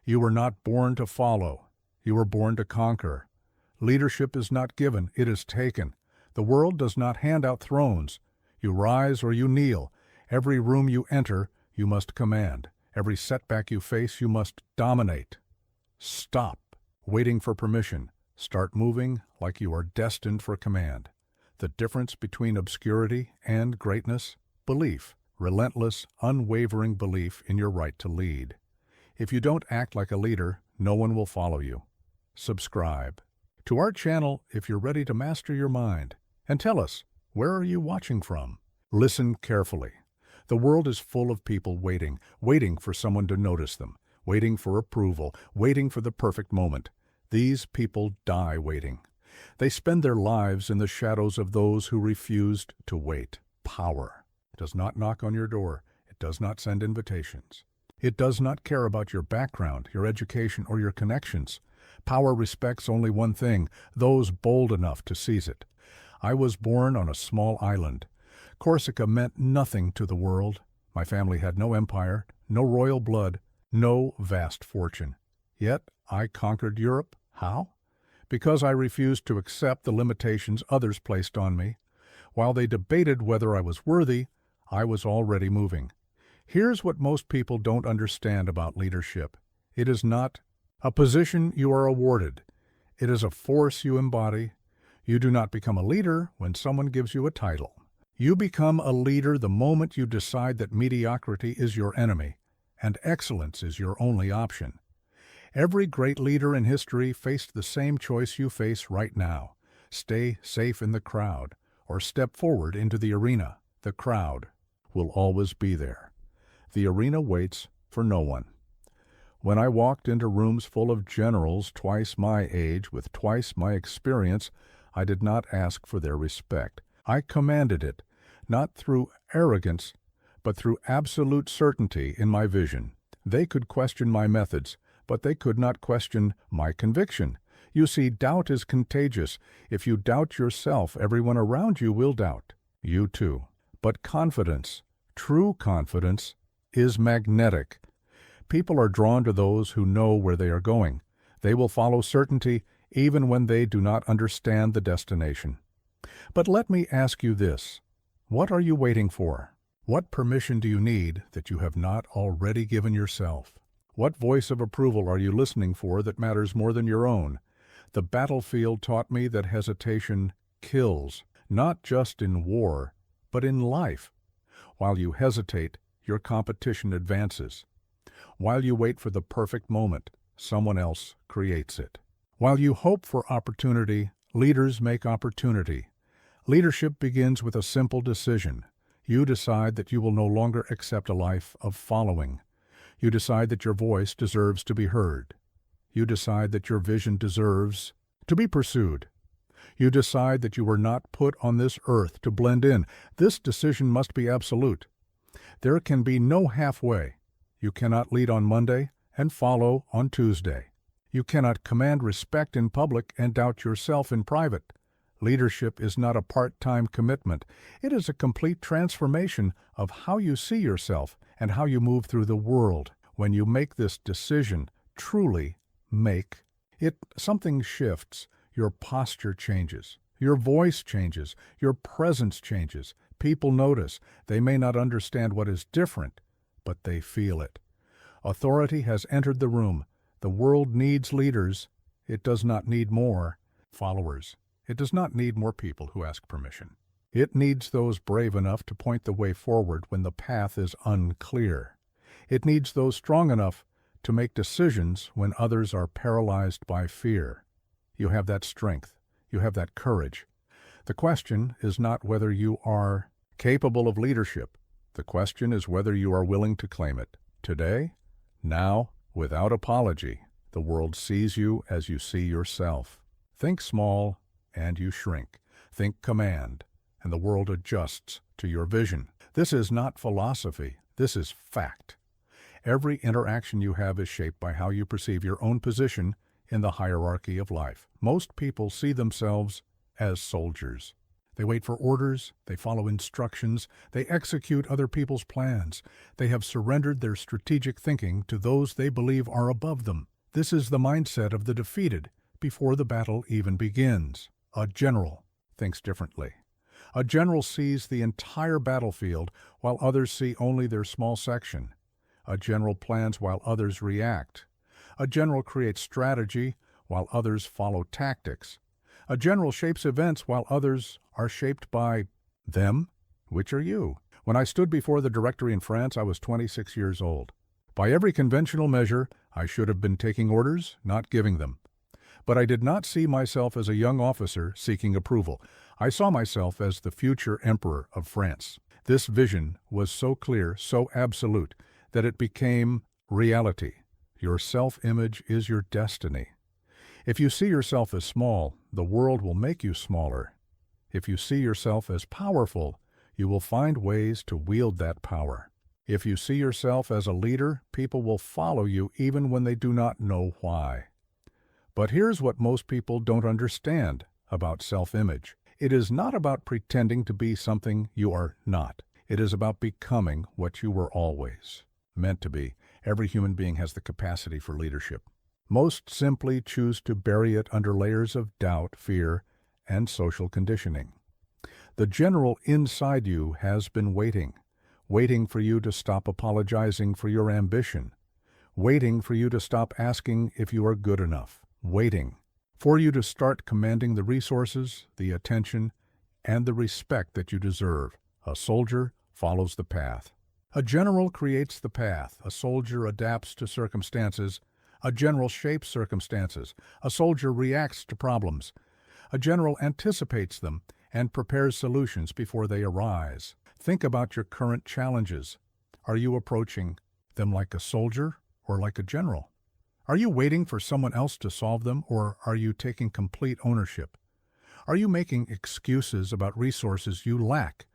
You were not born to follow. You were born to conquer. Leadership is not given, it is taken. The world does not hand out thrones. You rise or you kneel. Every room you enter, you must command. Every setback you face, you must dominate. Stop waiting for permission. Start moving like you are destined for command. The difference between obscurity and greatness? Belief. Relentless, unwavering belief in your right to lead. If you don't act like a leader, no one will follow you. Subscribe to our channel if you're ready to master your mind. And tell us, where are you watching from? Listen carefully. The world is full of people waiting for someone to notice them, waiting for approval, waiting for the perfect moment. These people die waiting. They spend their lives in the shadows of those who refused to wait. Power does not knock on your door. It does not send invitations. It does not care about your background, your education, or your connections. Power respects only one thing, those bold enough to seize it. I was born on a small island. Corsica meant nothing to the world. My family had no empire, no royal blood, no vast fortune. Yet I conquered Europe. How? Because I refused to accept the limitations others placed on me. While they debated whether I was worthy, I was already moving. Here's what most people don't understand about leadership. It is not a position you are awarded. It is a force you embody. You do not become a leader when someone gives you a title. You become a leader the moment you decide that mediocrity is your enemy and excellence is your only option. Every great leader in history faced the same choice you face right now. Stay safe in the crowd or step forward into the arena. The crowd will always be there. The arena waits for no one. When I walked into rooms full of generals twice my age with twice my experience, I did not ask for their respect. I commanded it, not through arrogance, but through absolute certainty in my vision. They could question my methods, but they could not question my conviction. You see, doubt is contagious. If you doubt yourself, everyone around you will doubt. You too. But confidence, true confidence, is magnetic. People are drawn to those who know where they are going. They will follow certainty even when they do not understand the destination. But let me ask you this. What are you waiting for? What permission do you need that you have not already given yourself? What voice of approval are you listening for that matters more than your own? The battlefield taught me that hesitation kills, not just in war, but in life. While you hesitate, your competition advances. While you wait for the perfect moment, someone else creates it. While you hope for opportunity, leaders make opportunity. Leadership begins with a simple decision. You decide that you will no longer accept a life of following. You decide that your voice deserves to be heard. You decide that your vision deserves to be pursued. You decide that you were not put on this earth to blend in. This decision must be absolute. There can be no halfway. You cannot lead on Monday and follow on Tuesday. You cannot command respect in public and doubt yourself in private. Leadership is not a part-time commitment. It is a complete transformation of how you see yourself and how you move through the world. When you make this decision, truly make it, something shifts. Your posture changes. Your voice changes. Your presence changes. People notice. They may not understand what is different, but they feel it. Authority has entered the room. The world needs leaders. It does not need more followers. It does not need more people who ask permission. It needs those brave enough to point the way forward when the path is unclear. It needs those strong enough to make decisions when others are paralyzed by fear. You have that strength. You have that courage. The question is not whether you are capable of leadership. The question is whether you are willing to claim it. Today, now, without apology, the world sees you as you see yourself. Think small, and you shrink. Think command, and the world adjusts to your vision. This is not philosophy. This is fact. Every interaction you have is shaped by how you perceive your own position in the hierarchy of life. Most people see themselves as soldiers. They wait for orders, they follow instructions, they execute other people's plans. They have surrendered their strategic thinking to those they believe are above them. This is the mindset of the defeated before the battle even begins. A general thinks differently. A general sees the entire battlefield while others see only their small section. A general plans while others react. A general creates strategy while others follow tactics. A general shapes events while others are shaped by them. Which are you? When I stood before the Directory in France, I was 26 years old. By every conventional measure, I should have been taking orders, not giving them. But I did not see myself as a young officer seeking approval. I saw myself as the future emperor of France. This vision was so clear, so absolute, that it became reality. Your self-image is your destiny. If you see yourself as small, the world will make you smaller. If you see yourself as powerful, you will find ways to wield that power. If you see yourself as a leader, people will follow you even when they do not know why. But here's what most people don't understand about self-image. It is not about pretending to be something you are not. It is about becoming what you were always meant to be. Every human being has the capacity for leadership. Most simply choose to bury it under layers of doubt, fear, and social conditioning. The general inside you has been waiting for you to stop apologizing for your ambition, waiting for you to stop asking if you are good enough, waiting for you to start commanding the resources, the attention, and the respect that you deserve. A soldier follows the path. A general creates the path. A soldier adapts to circumstances. A general shapes circumstances. A soldier reacts to problems. A general anticipates them and prepares solutions before they arise. Think about your current challenges. Are you approaching them like a soldier or like a general? Are you waiting for someone else to solve them, or are you taking complete ownership? Are you making excuses about resources you lack,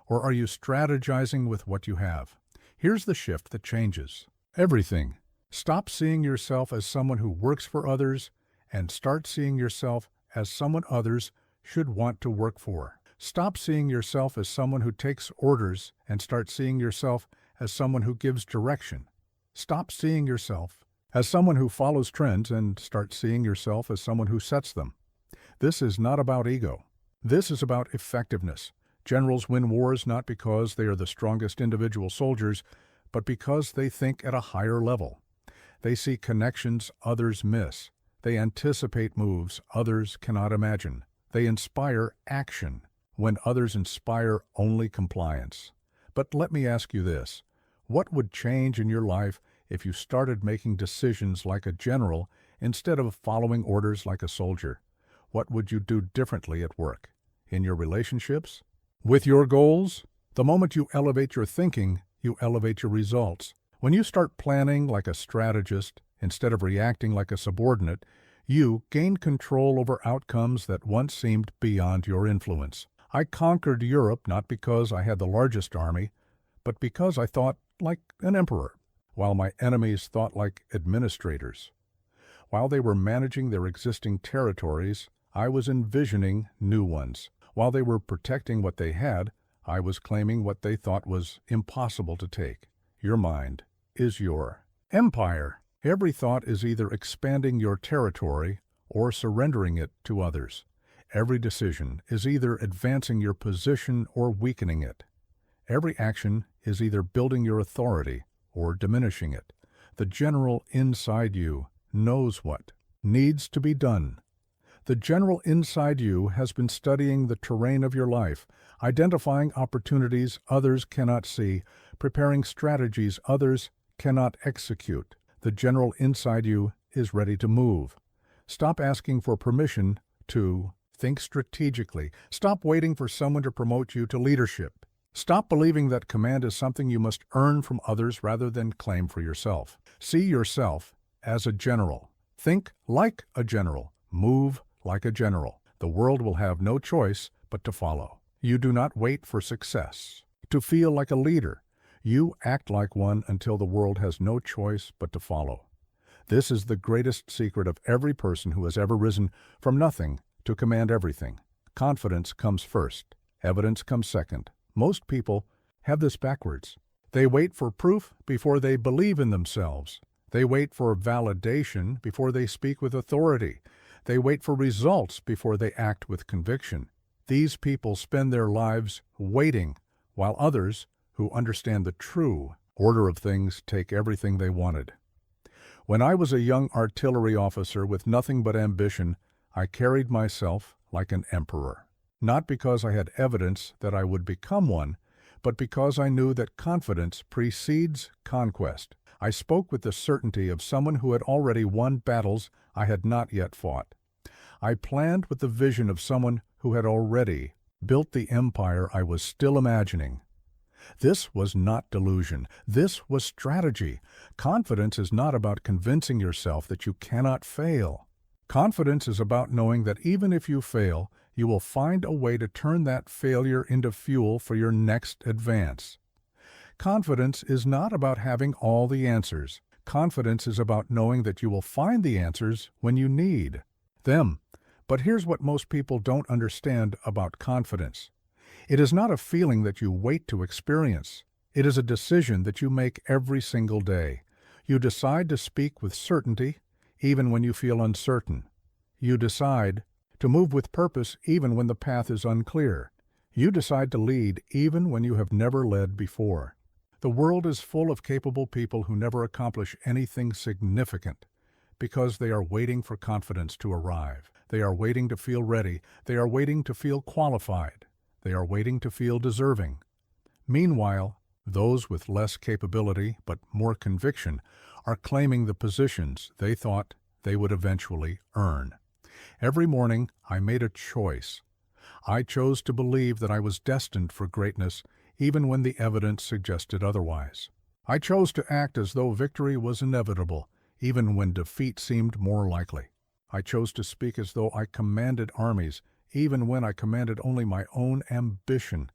or are you strategizing with what you have? Here's the shift that changes everything. Stop seeing yourself as someone who works for others and start seeing yourself as someone others should want to work for. Stop seeing yourself as someone who takes orders and start seeing yourself as someone who gives direction. Stop seeing yourself as someone who follows trends and start seeing yourself as someone who sets them. This is not about ego. This is about effectiveness. Generals win wars not because they are the strongest individual soldiers, but because they think at a higher level. They see connections others miss. They anticipate moves others cannot imagine. They inspire action when others inspire only compliance. But let me ask you this. What would change in your life if you started making decisions like a general instead of following orders like a soldier? What would you do differently at work? In your relationships? With your goals? The moment you elevate your thinking, you elevate your results. When you start planning like a strategist instead of reacting like a subordinate, you gain control over outcomes that once seemed beyond your influence. I conquered Europe not because I had the largest army, but because I thought like an emperor, while my enemies thought like administrators. While they were managing their existing territories, I was envisioning new ones. While they were protecting what they had, I was claiming what they thought was impossible to take. Your mind is your empire. Every thought is either expanding your territory or surrendering it to others. Every decision is either advancing your position or weakening it. Every action is either building your authority or diminishing it. The general inside you knows what needs to be done. The general inside you has been studying the terrain of your life, identifying opportunities others cannot see, preparing strategies others cannot execute. The general inside you is ready to move. Stop asking for permission to think strategically. Stop waiting for someone to promote you to leadership. Stop believing that command is something you must earn from others rather than claim for yourself. See yourself as a general. Think like a general. Move like a general. The world will have no choice but to follow. You do not wait for success to feel like a leader. You act like one until the world has no choice but to follow. This is the greatest secret of every person who has ever risen from nothing to command everything. Confidence comes first. Evidence comes second. Most people have this backwards. They wait for proof before they believe in themselves. They wait for validation before they speak with authority. They wait for results before they act with conviction. These people spend their lives waiting, while others, who understand the true order of things, take everything they wanted. When I was a young artillery officer with nothing but ambition, I carried myself like an emperor. Not because I had evidence that I would become one, but because I knew that confidence precedes conquest. I spoke with the certainty of someone who had already won battles I had not yet fought. I planned with the vision of someone who had already built the empire I was still imagining. This was not delusion. This was strategy. Confidence is not about convincing yourself that you cannot fail. Confidence is about knowing that even if you fail, you will find a way to turn that failure into fuel for your next advance. Confidence is not about having all the answers. Confidence is about knowing that you will find the answers when you need them. But here's what most people don't understand about confidence. It is not a feeling that you wait to experience. It is a decision that you make every single day. You decide to speak with certainty even when you feel uncertain. You decide to move with purpose even when the path is unclear. You decide to lead even when you have never led before. The world is full of capable people who never accomplish anything significant because they are waiting for confidence to arrive. They are waiting to feel ready. They are waiting to feel qualified. They are waiting to feel deserving. Meanwhile, those with less capability but more conviction are claiming the positions they thought they would eventually earn. Every morning, I made a choice. I chose to believe that I was destined for greatness even when the evidence suggested otherwise. I chose to act as though victory was inevitable even when defeat seemed more likely. I chose to speak as though I commanded armies even when I commanded only my own ambition.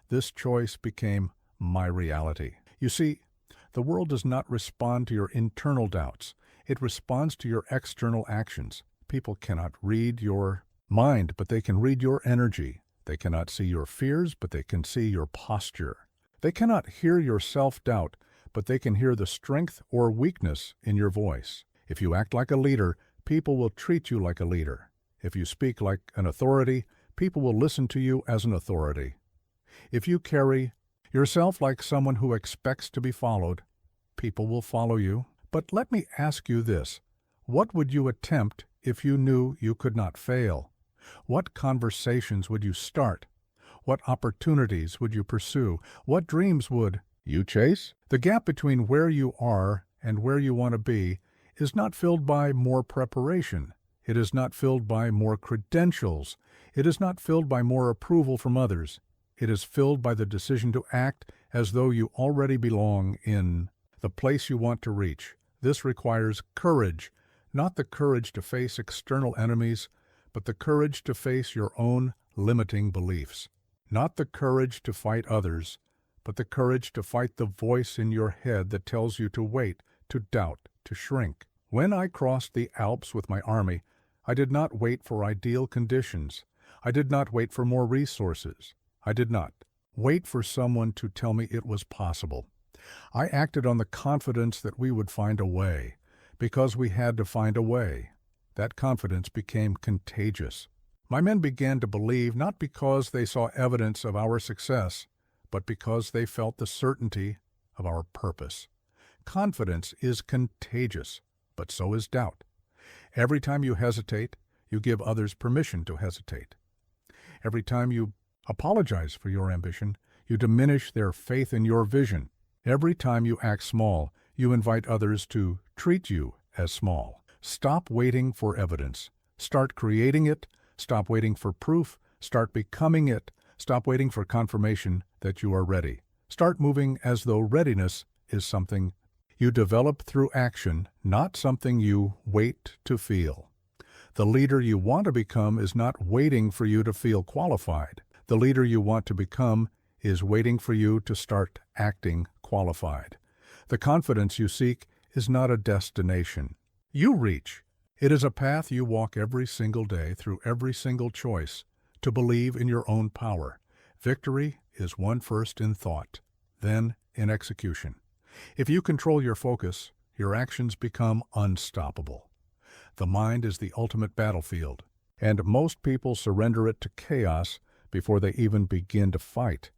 This choice became my reality. You see, the world does not respond to your internal doubts. It responds to your external actions. People cannot read your mind, but they can read your energy. They cannot see your fears, but they can see your posture. They cannot hear your self-doubt, but they can hear the strength or weakness in your voice. If you act like a leader, people will treat you like a leader. If you speak like an authority, people will listen to you as an authority. If you carry yourself like someone who expects to be followed, people will follow you. But let me ask you this. What would you attempt if you knew you could not fail? What conversations would you start? What opportunities would you pursue? What dreams would you chase? The gap between where you are and where you want to be is not filled by more preparation. It is not filled by more credentials. It is not filled by more approval from others. It is filled by the decision to act as though you already belong in the place you want to reach. This requires courage, not the courage to face external enemies, but the courage to face your own limiting beliefs. Not the courage to fight others, but the courage to fight the voice in your head that tells you to wait, to doubt, to shrink. When I crossed the Alps with my army, I did not wait for ideal conditions. I did not wait for more resources. I did not wait for someone to tell me it was possible. I acted on the confidence that we would find a way, because we had to find a way. That confidence became contagious. My men began to believe not because they saw evidence of our success, but because they felt the certainty of our purpose. Confidence is contagious, but so is doubt. Every time you hesitate, you give others permission to hesitate. Every time you apologize for your ambition, you diminish their faith in your vision. Every time you act small, you invite others to treat you as small. Stop waiting for evidence. Start creating it. Stop waiting for proof. Start becoming it. Stop waiting for confirmation that you are ready. Start moving as though readiness is something you develop through action, not something you wait to feel. The leader you want to become is not waiting for you to feel qualified. The leader you want to become is waiting for you to start acting qualified. The confidence you seek is not a destination you reach. It is a path you walk every single day through every single choice to believe in your own power. Victory is won first in thought, then in execution. If you control your focus, your actions become unstoppable. The mind is the ultimate battlefield, and most people surrender it to chaos before they even begin to fight.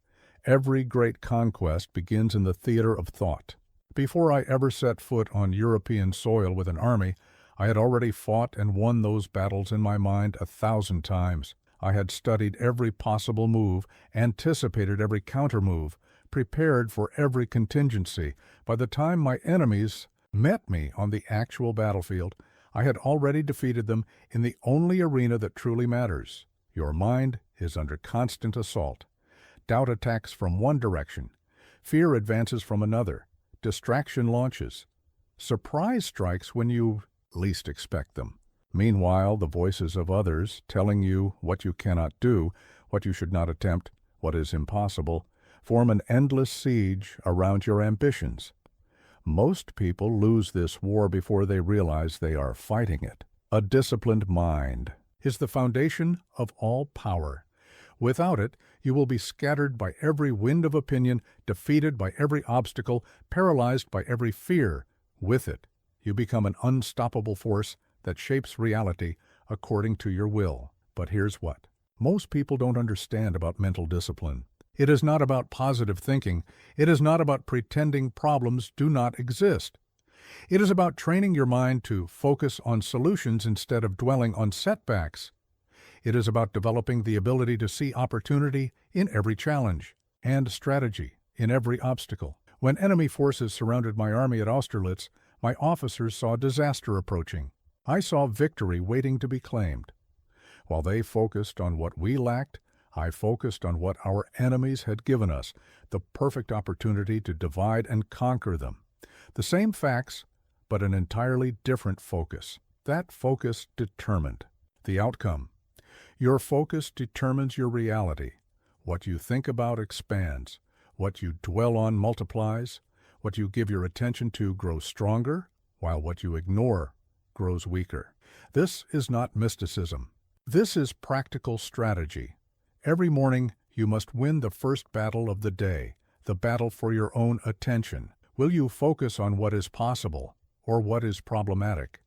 Every great conquest begins in the theater of thought. Before I ever set foot on European soil with an army, I had already fought and won those battles in my mind 1,000 times. I had studied every possible move, anticipated every counter-move, prepared for every contingency. By the time my enemies met me on the actual battlefield, I had already defeated them in the only arena that truly matters. Your mind is under constant assault. Doubt attacks from one direction. Fear advances from another. Distraction launches. Surprise strikes when you least expect them. Meanwhile, the voices of others telling you what you cannot do, what you should not attempt, what is impossible, form an endless siege around your ambitions. Most people lose this war before they realize they are fighting it. A disciplined mind is the foundation of all power. Without it, you will be scattered by every wind of opinion, defeated by every obstacle, paralyzed by every fear. With it, you become an unstoppable force that shapes reality according to your will. But here's what most people don't understand about mental discipline. It is not about positive thinking. It is not about pretending problems do not exist. It is about training your mind to focus on solutions instead of dwelling on setbacks. It is about developing the ability to see opportunity in every challenge and strategy in every obstacle. When enemy forces surrounded my army at Austerlitz, my officers saw disaster approaching. I saw victory waiting to be claimed. While they focused on what we lacked, I focused on what our enemies had given us, the perfect opportunity to divide and conquer them. The same facts, but an entirely different focus. That focus determined the outcome. Your focus determines your reality. What you think about expands. What you dwell on multiplies. What you give your attention to grows stronger, while what you ignore grows weaker. This is not mysticism. This is practical strategy. Every morning, you must win the first battle of the day, the battle for your own attention. Will you focus on what is possible or what is problematic?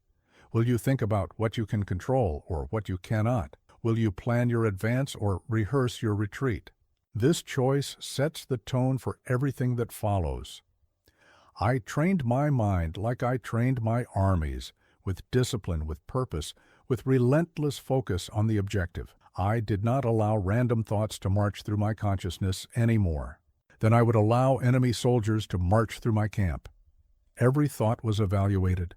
Will you think about what you can control or what you cannot? Will you plan your advance or rehearse your retreat? This choice sets the tone for everything that follows. I trained my mind like I trained my armies, with discipline, with purpose, with relentless focus on the objective. I did not allow random thoughts to march through my consciousness anymore. Then I would allow enemy soldiers to march through my camp. Every thought was evaluated.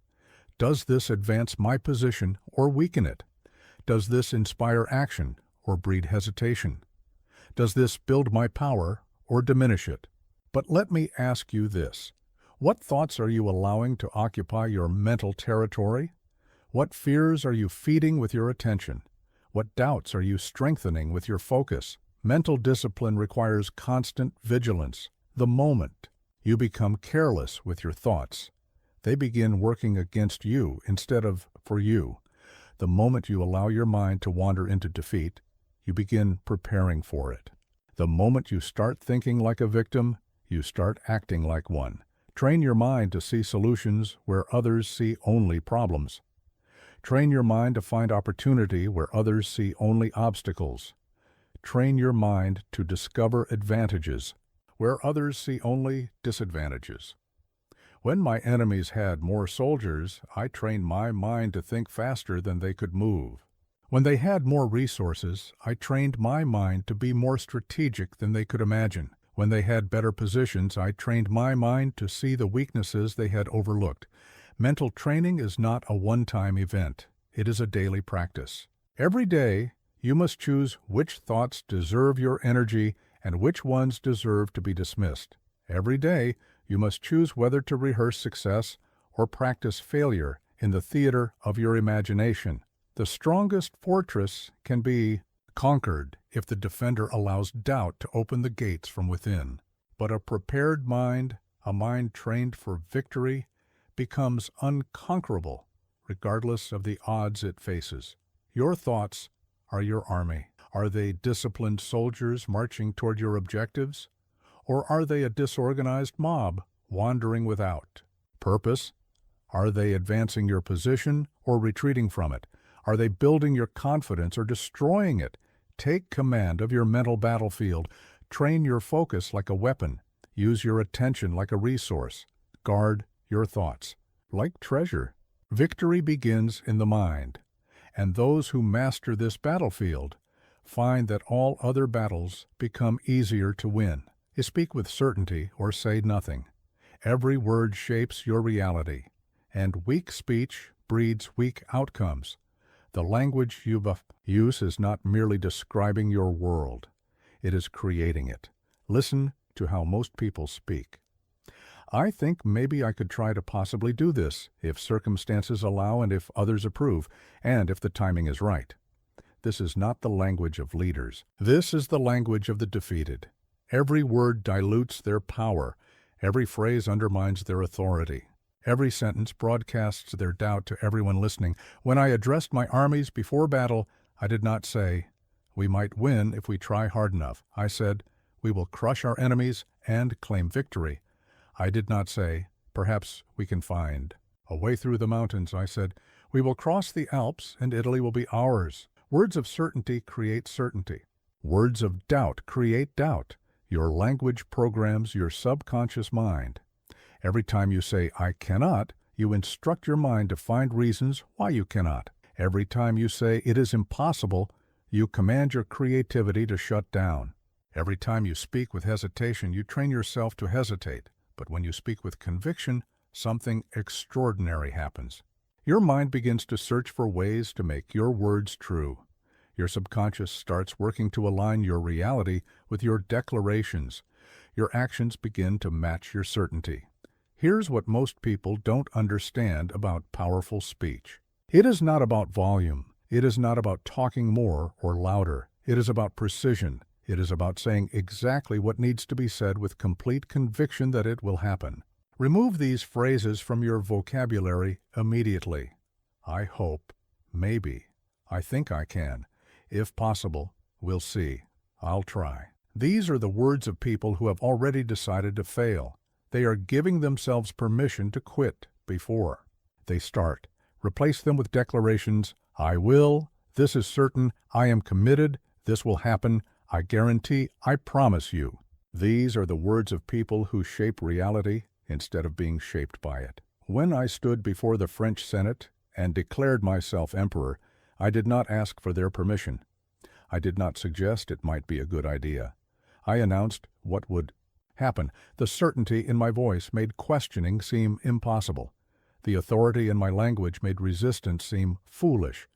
Does this advance my position or weaken it? Does this inspire action or breed hesitation? Does this build my power or diminish it? But let me ask you this. What thoughts are you allowing to occupy your mental territory? What fears are you feeding with your attention? What doubts are you strengthening with your focus? Mental discipline requires constant vigilance. The moment you become careless with your thoughts, they begin working against you instead of for you. The moment you allow your mind to wander into defeat, you begin preparing for it. The moment you start thinking like a victim, you start acting like one. Train your mind to see solutions where others see only problems. Train your mind to find opportunity where others see only obstacles. Train your mind to discover advantages where others see only disadvantages. When my enemies had more soldiers, I trained my mind to think faster than they could move. When they had more resources, I trained my mind to be more strategic than they could imagine. When they had better positions, I trained my mind to see the weaknesses they had overlooked. Mental training is not a one-time event. It is a daily practice. Every day, you must choose which thoughts deserve your energy and which ones deserve to be dismissed. Every day, you must choose whether to rehearse success or practice failure in the theater of your imagination. The strongest fortress can be conquered if the defender allows doubt to open the gates from within. But a prepared mind, a mind trained for victory, becomes unconquerable, regardless of the odds it faces. Your thoughts are your army. Are they disciplined soldiers marching toward your objectives? Or are they a disorganized mob wandering without purpose? Are they advancing your position or retreating from it? Are they building your confidence or destroying it? Take command of your mental battlefield. Train your focus like a weapon. Use your attention like a resource. Guard your thoughts like treasure. Victory begins in the mind, and those who master this battlefield find that all other battles become easier to win. You speak with certainty or say nothing. Every word shapes your reality, and weak speech breeds weak outcomes. The language you use is not merely describing your world, it is creating it. Listen to how most people speak. I think maybe I could try to possibly do this if circumstances allow and if others approve, and if the timing is right. This is not the language of leaders. This is the language of the defeated. Every word dilutes their power. Every phrase undermines their authority. Every sentence broadcasts their doubt to everyone listening. When I addressed my armies before battle, I did not say, "We might win if we try hard enough." I said, "We will crush our enemies and claim victory." I did not say, "Perhaps we can find a way through the mountains." I said, "We will cross the Alps and Italy will be ours." Words of certainty create certainty. Words of doubt create doubt. Your language programs your subconscious mind. Every time you say, "I cannot," you instruct your mind to find reasons why you cannot. Every time you say, "It is impossible," you command your creativity to shut down. Every time you speak with hesitation, you train yourself to hesitate. But when you speak with conviction, something extraordinary happens. Your mind begins to search for ways to make your words true. Your subconscious starts working to align your reality with your declarations. Your actions begin to match your certainty. Here's what most people don't understand about powerful speech. It is not about volume. It is not about talking more or louder. It is about precision. It is about saying exactly what needs to be said with complete conviction that it will happen. Remove these phrases from your vocabulary immediately. I hope, maybe, I think I can, if possible, we'll see, I'll try. These are the words of people who have already decided to fail. They are giving themselves permission to quit before they start. Replace them with declarations, "I will," "This is certain," "I am committed," "This will happen," "I guarantee," "I promise you." These are the words of people who shape reality instead of being shaped by it. When I stood before the French Senate and declared myself emperor, I did not ask for their permission. I did not suggest it might be a good idea. I announced what would happen. The certainty in my voice made questioning seem impossible. The authority in my language made resistance seem foolish.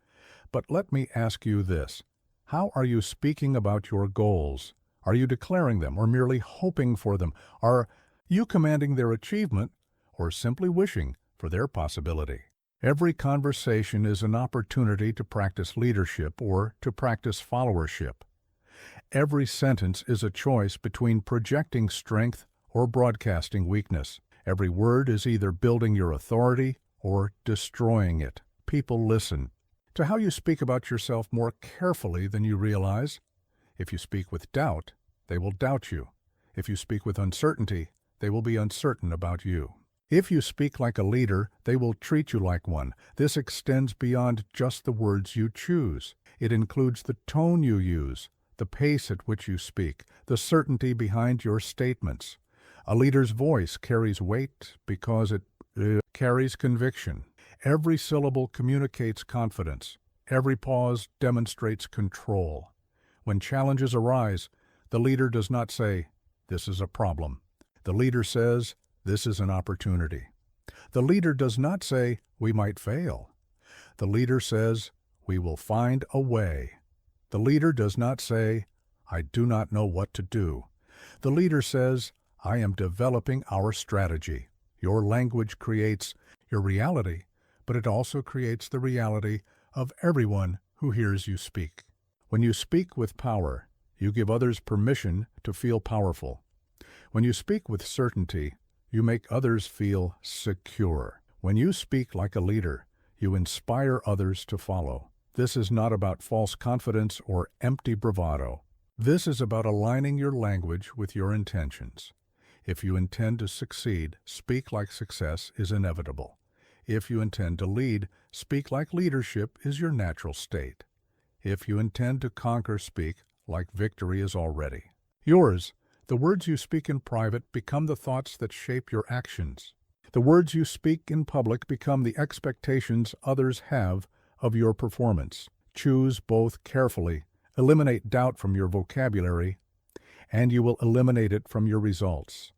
But let me ask you this. How are you speaking about your goals? Are you declaring them or merely hoping for them? Are you commanding their achievement or simply wishing for their possibility? Every conversation is an opportunity to practice leadership or to practice followership. Every sentence is a choice between projecting strength or broadcasting weakness. Every word is either building your authority or destroying it. People listen to how you speak about yourself more carefully than you realize. If you speak with doubt, they will doubt you. If you speak with uncertainty, they will be uncertain about you. If you speak like a leader, they will treat you like one. This extends beyond just the words you choose. It includes the tone you use, the pace at which you speak, the certainty behind your statements. A leader's voice carries weight because it carries conviction. Every syllable communicates confidence. Every pause demonstrates control. When challenges arise, the leader does not say, "This is a problem." The leader says, "This is an opportunity." The leader does not say, "We might fail." The leader says, "We will find a way." The leader does not say, "I do not know what to do." The leader says, "I am developing our strategy." Your language creates your reality, but it also creates the reality of everyone who hears you speak. When you speak with power, you give others permission to feel powerful. When you speak with certainty, you make others feel secure. When you speak like a leader, you inspire others to follow. This is not about false confidence or empty bravado. This is about aligning your language with your intentions. If you intend to succeed, speak like success is inevitable. If you intend to lead, speak like leadership is your natural state. If you intend to conquer, speak like victory is already yours. The words you speak in private become the thoughts that shape your actions. The words you speak in public become the expectations others have of your performance. Choose both carefully. Eliminate doubt from your vocabulary, and you will eliminate it from your results.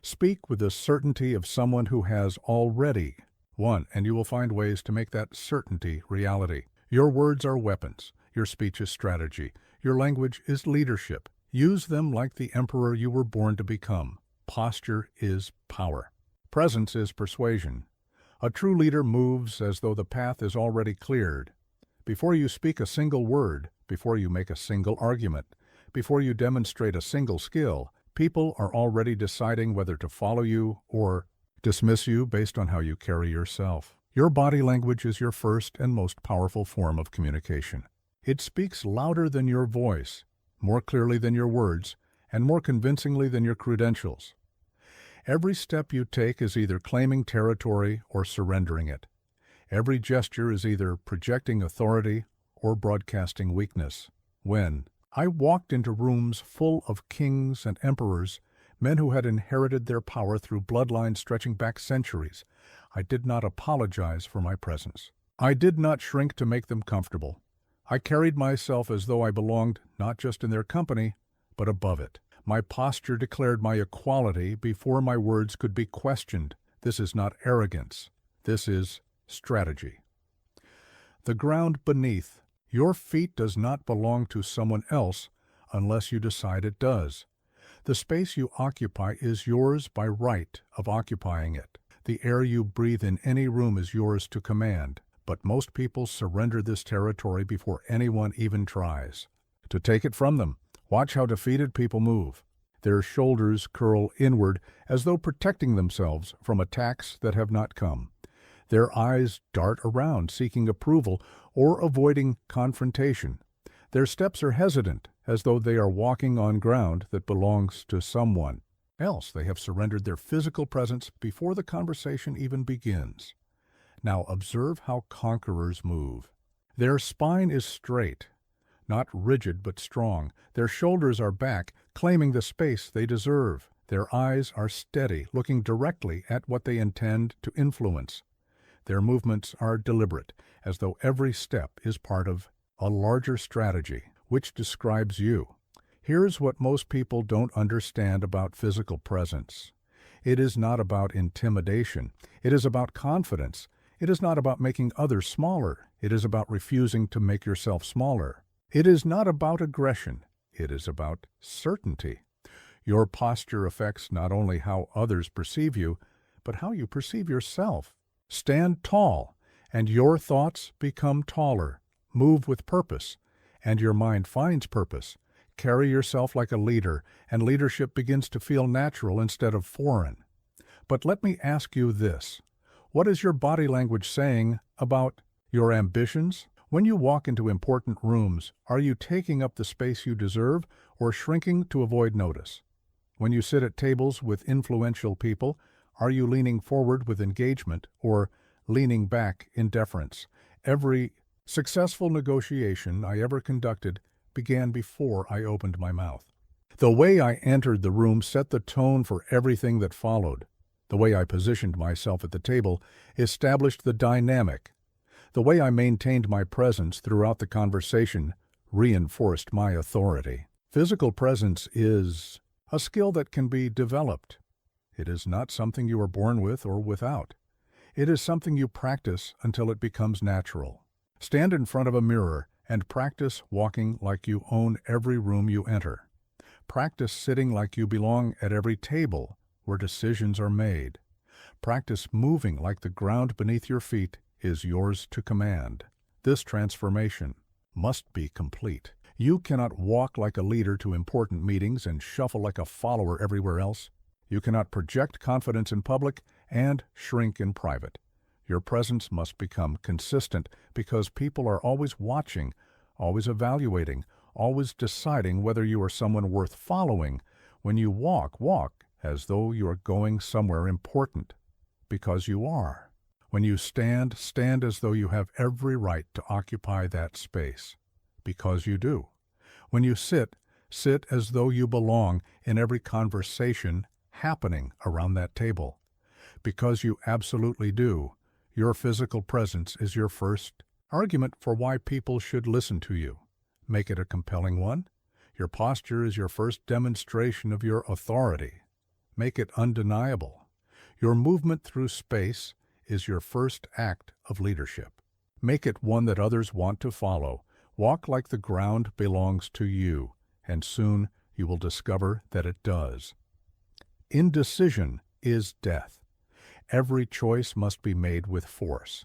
Speak with the certainty of someone who has already won, and you will find ways to make that certainty reality. Your words are weapons. Your speech is strategy. Your language is leadership. Use them like the emperor you were born to become. Posture is power. Presence is persuasion. A true leader moves as though the path is already cleared. Before you speak a single word, before you make a single argument, before you demonstrate a single skill, people are already deciding whether to follow you or dismiss you based on how you carry yourself. Your body language is your first and most powerful form of communication. It speaks louder than your voice, more clearly than your words, and more convincingly than your credentials. Every step you take is either claiming territory or surrendering it. Every gesture is either projecting authority or broadcasting weakness. When I walked into rooms full of kings and emperors, men who had inherited their power through bloodlines stretching back centuries, I did not apologize for my presence. I did not shrink to make them comfortable. I carried myself as though I belonged not just in their company, but above it. My posture declared my equality before my words could be questioned. This is not arrogance. This is strategy. The ground beneath your feet does not belong to someone else unless you decide it does. The space you occupy is yours by right of occupying it. The air you breathe in any room is yours to command, but most people surrender this territory before anyone even tries to take it from them. Watch how defeated people move. Their shoulders curl inward as though protecting themselves from attacks that have not come. Their eyes dart around, seeking approval or avoiding confrontation. Their steps are hesitant, as though they are walking on ground that belongs to someone else. They have surrendered their physical presence before the conversation even begins. Now observe how conquerors move. Their spine is straight, not rigid but strong. Their shoulders are back, claiming the space they deserve. Their eyes are steady, looking directly at what they intend to influence. Their movements are deliberate, as though every step is part of a larger strategy, which describes you. Here's what most people don't understand about physical presence. It is not about intimidation. It is about confidence. It is not about making others smaller. It is about refusing to make yourself smaller. It is not about aggression. It is about certainty. Your posture affects not only how others perceive you, but how you perceive yourself. Stand tall, and your thoughts become taller. Move with purpose, and your mind finds purpose. Carry yourself like a leader, and leadership begins to feel natural instead of foreign. But let me ask you this. What is your body language saying about your ambitions? When you walk into important rooms, are you taking up the space you deserve or shrinking to avoid notice? When you sit at tables with influential people, are you leaning forward with engagement or leaning back in deference? Every successful negotiation I ever conducted began before I opened my mouth. The way I entered the room set the tone for everything that followed. The way I positioned myself at the table established the dynamic. The way I maintained my presence throughout the conversation reinforced my authority. Physical presence is a skill that can be developed. It is not something you are born with or without. It is something you practice until it becomes natural. Stand in front of a mirror and practice walking like you own every room you enter. Practice sitting like you belong at every table where decisions are made. Practice moving like the ground beneath your feet is yours to command. This transformation must be complete. You cannot walk like a leader to important meetings and shuffle like a follower everywhere else. You cannot project confidence in public and shrink in private. Your presence must become consistent because people are always watching, always evaluating, always deciding whether you are someone worth following. When you walk, walk as though you are going somewhere important, because you are. When you stand, stand as though you have every right to occupy that space, because you do. When you sit, sit as though you belong in every conversation happening around that table, because you absolutely do. Your physical presence is your first argument for why people should listen to you. Make it a compelling one. Your posture is your first demonstration of your authority. Make it undeniable. Your movement through space is your first act of leadership. Make it one that others want to follow. Walk like the ground belongs to you, and soon you will discover that it does. Indecision is death. Every choice must be made with force.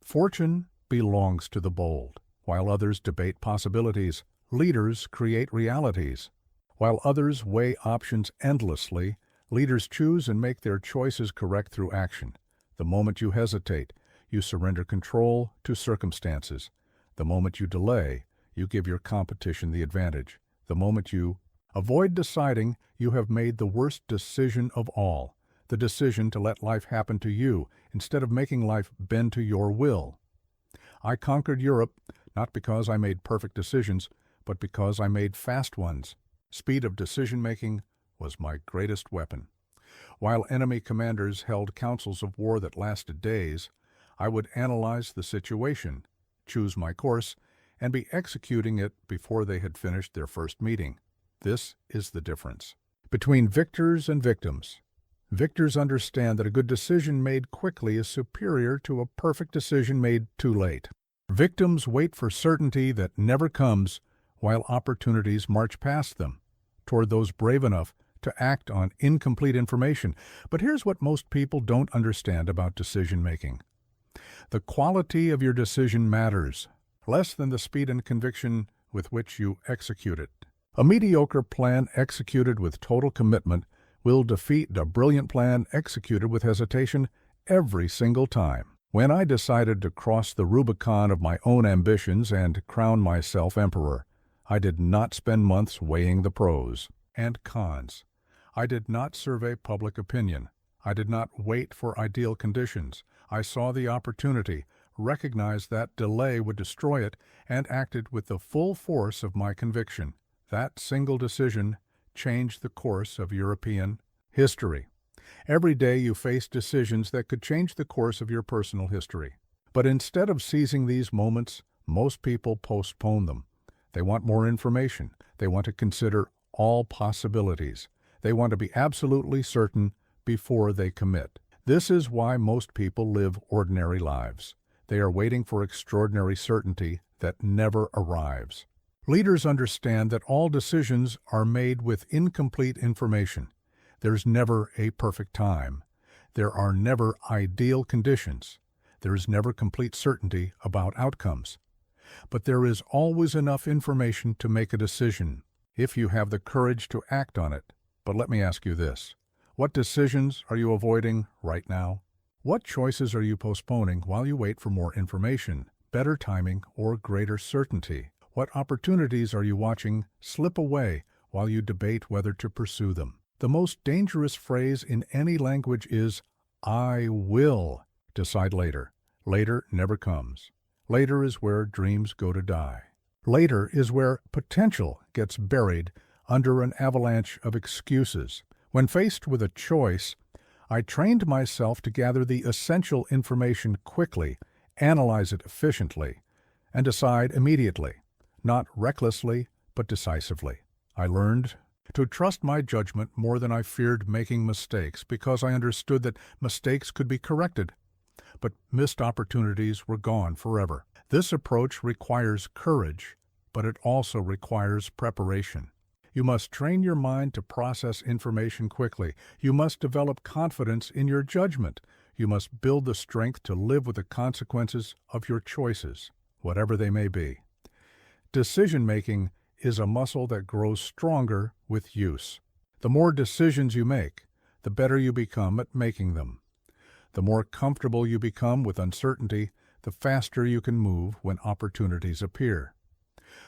Fortune belongs to the bold. While others debate possibilities, leaders create realities. While others weigh options endlessly, leaders choose and make their choices correct through action. The moment you hesitate, you surrender control to circumstances. The moment you delay, you give your competition the advantage. The moment you avoid deciding, you have made the worst decision of all, the decision to let life happen to you instead of making life bend to your will. I conquered Europe not because I made perfect decisions, but because I made fast ones. Speed of decision-making was my greatest weapon. While enemy commanders held councils of war that lasted days, I would analyze the situation, choose my course, and be executing it before they had finished their first meeting. This is the difference between victors and victims. Victors understand that a good decision made quickly is superior to a perfect decision made too late. Victims wait for certainty that never comes, while opportunities march past them toward those brave enough to act on incomplete information. But here's what most people don't understand about decision-making. The quality of your decision matters, less than the speed and conviction with which you execute it. A mediocre plan executed with total commitment will defeat a brilliant plan executed with hesitation every single time. When I decided to cross the Rubicon of my own ambitions and crown myself emperor, I did not spend months weighing the pros and cons. I did not survey public opinion. I did not wait for ideal conditions. I saw the opportunity, recognized that delay would destroy it, and acted with the full force of my conviction. That single decision changed the course of European history. Every day you face decisions that could change the course of your personal history. But instead of seizing these moments, most people postpone them. They want more information. They want to consider all possibilities. They want to be absolutely certain before they commit. This is why most people live ordinary lives. They are waiting for extraordinary certainty that never arrives. Leaders understand that all decisions are made with incomplete information. There's never a perfect time. There are never ideal conditions. There is never complete certainty about outcomes. But there is always enough information to make a decision, if you have the courage to act on it. But let me ask you this. What decisions are you avoiding right now? What choices are you postponing while you wait for more information, better timing, or greater certainty? What opportunities are you watching slip away while you debate whether to pursue them? The most dangerous phrase in any language is, "I will decide later." Later never comes. Later is where dreams go to die. Later is where potential gets buried under an avalanche of excuses. When faced with a choice, I trained myself to gather the essential information quickly, analyze it efficiently, and decide immediately, not recklessly, but decisively. I learned to trust my judgment more than I feared making mistakes because I understood that mistakes could be corrected, but missed opportunities were gone forever. This approach requires courage, but it also requires preparation. You must train your mind to process information quickly. You must develop confidence in your judgment. You must build the strength to live with the consequences of your choices, whatever they may be. Decision-making is a muscle that grows stronger with use. The more decisions you make, the better you become at making them. The more comfortable you become with uncertainty, the faster you can move when opportunities appear.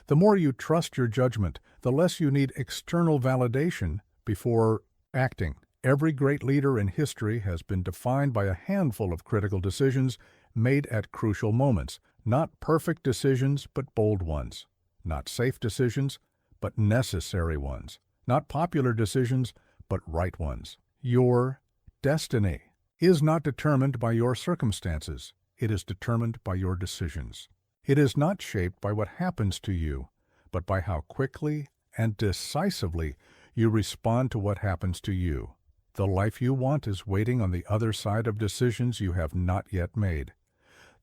The more you trust your judgment, the less you need external validation before acting. Every great leader in history has been defined by a handful of critical decisions made at crucial moments. Not perfect decisions, but bold ones. Not safe decisions, but necessary ones. Not popular decisions, but right ones. Your destiny is not determined by your circumstances. It is determined by your decisions. It is not shaped by what happens to you, but by how quickly and decisively you respond to what happens to you. The life you want is waiting on the other side of decisions you have not yet made.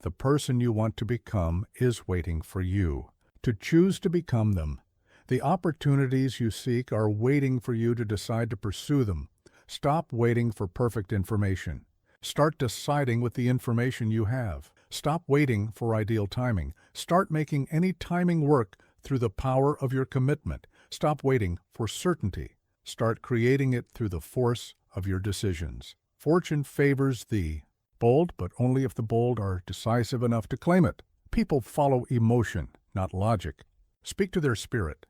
The person you want to become is waiting for you to choose to become them. The opportunities you seek are waiting for you to decide to pursue them. Stop waiting for perfect information. Start deciding with the information you have. Stop waiting for ideal timing. Start making any timing work through the power of your commitment. Stop waiting for certainty. Start creating it through the force of your decisions. Fortune favors the bold, but only if the bold are decisive enough to claim it. People follow emotion, not logic. Speak to their spirit.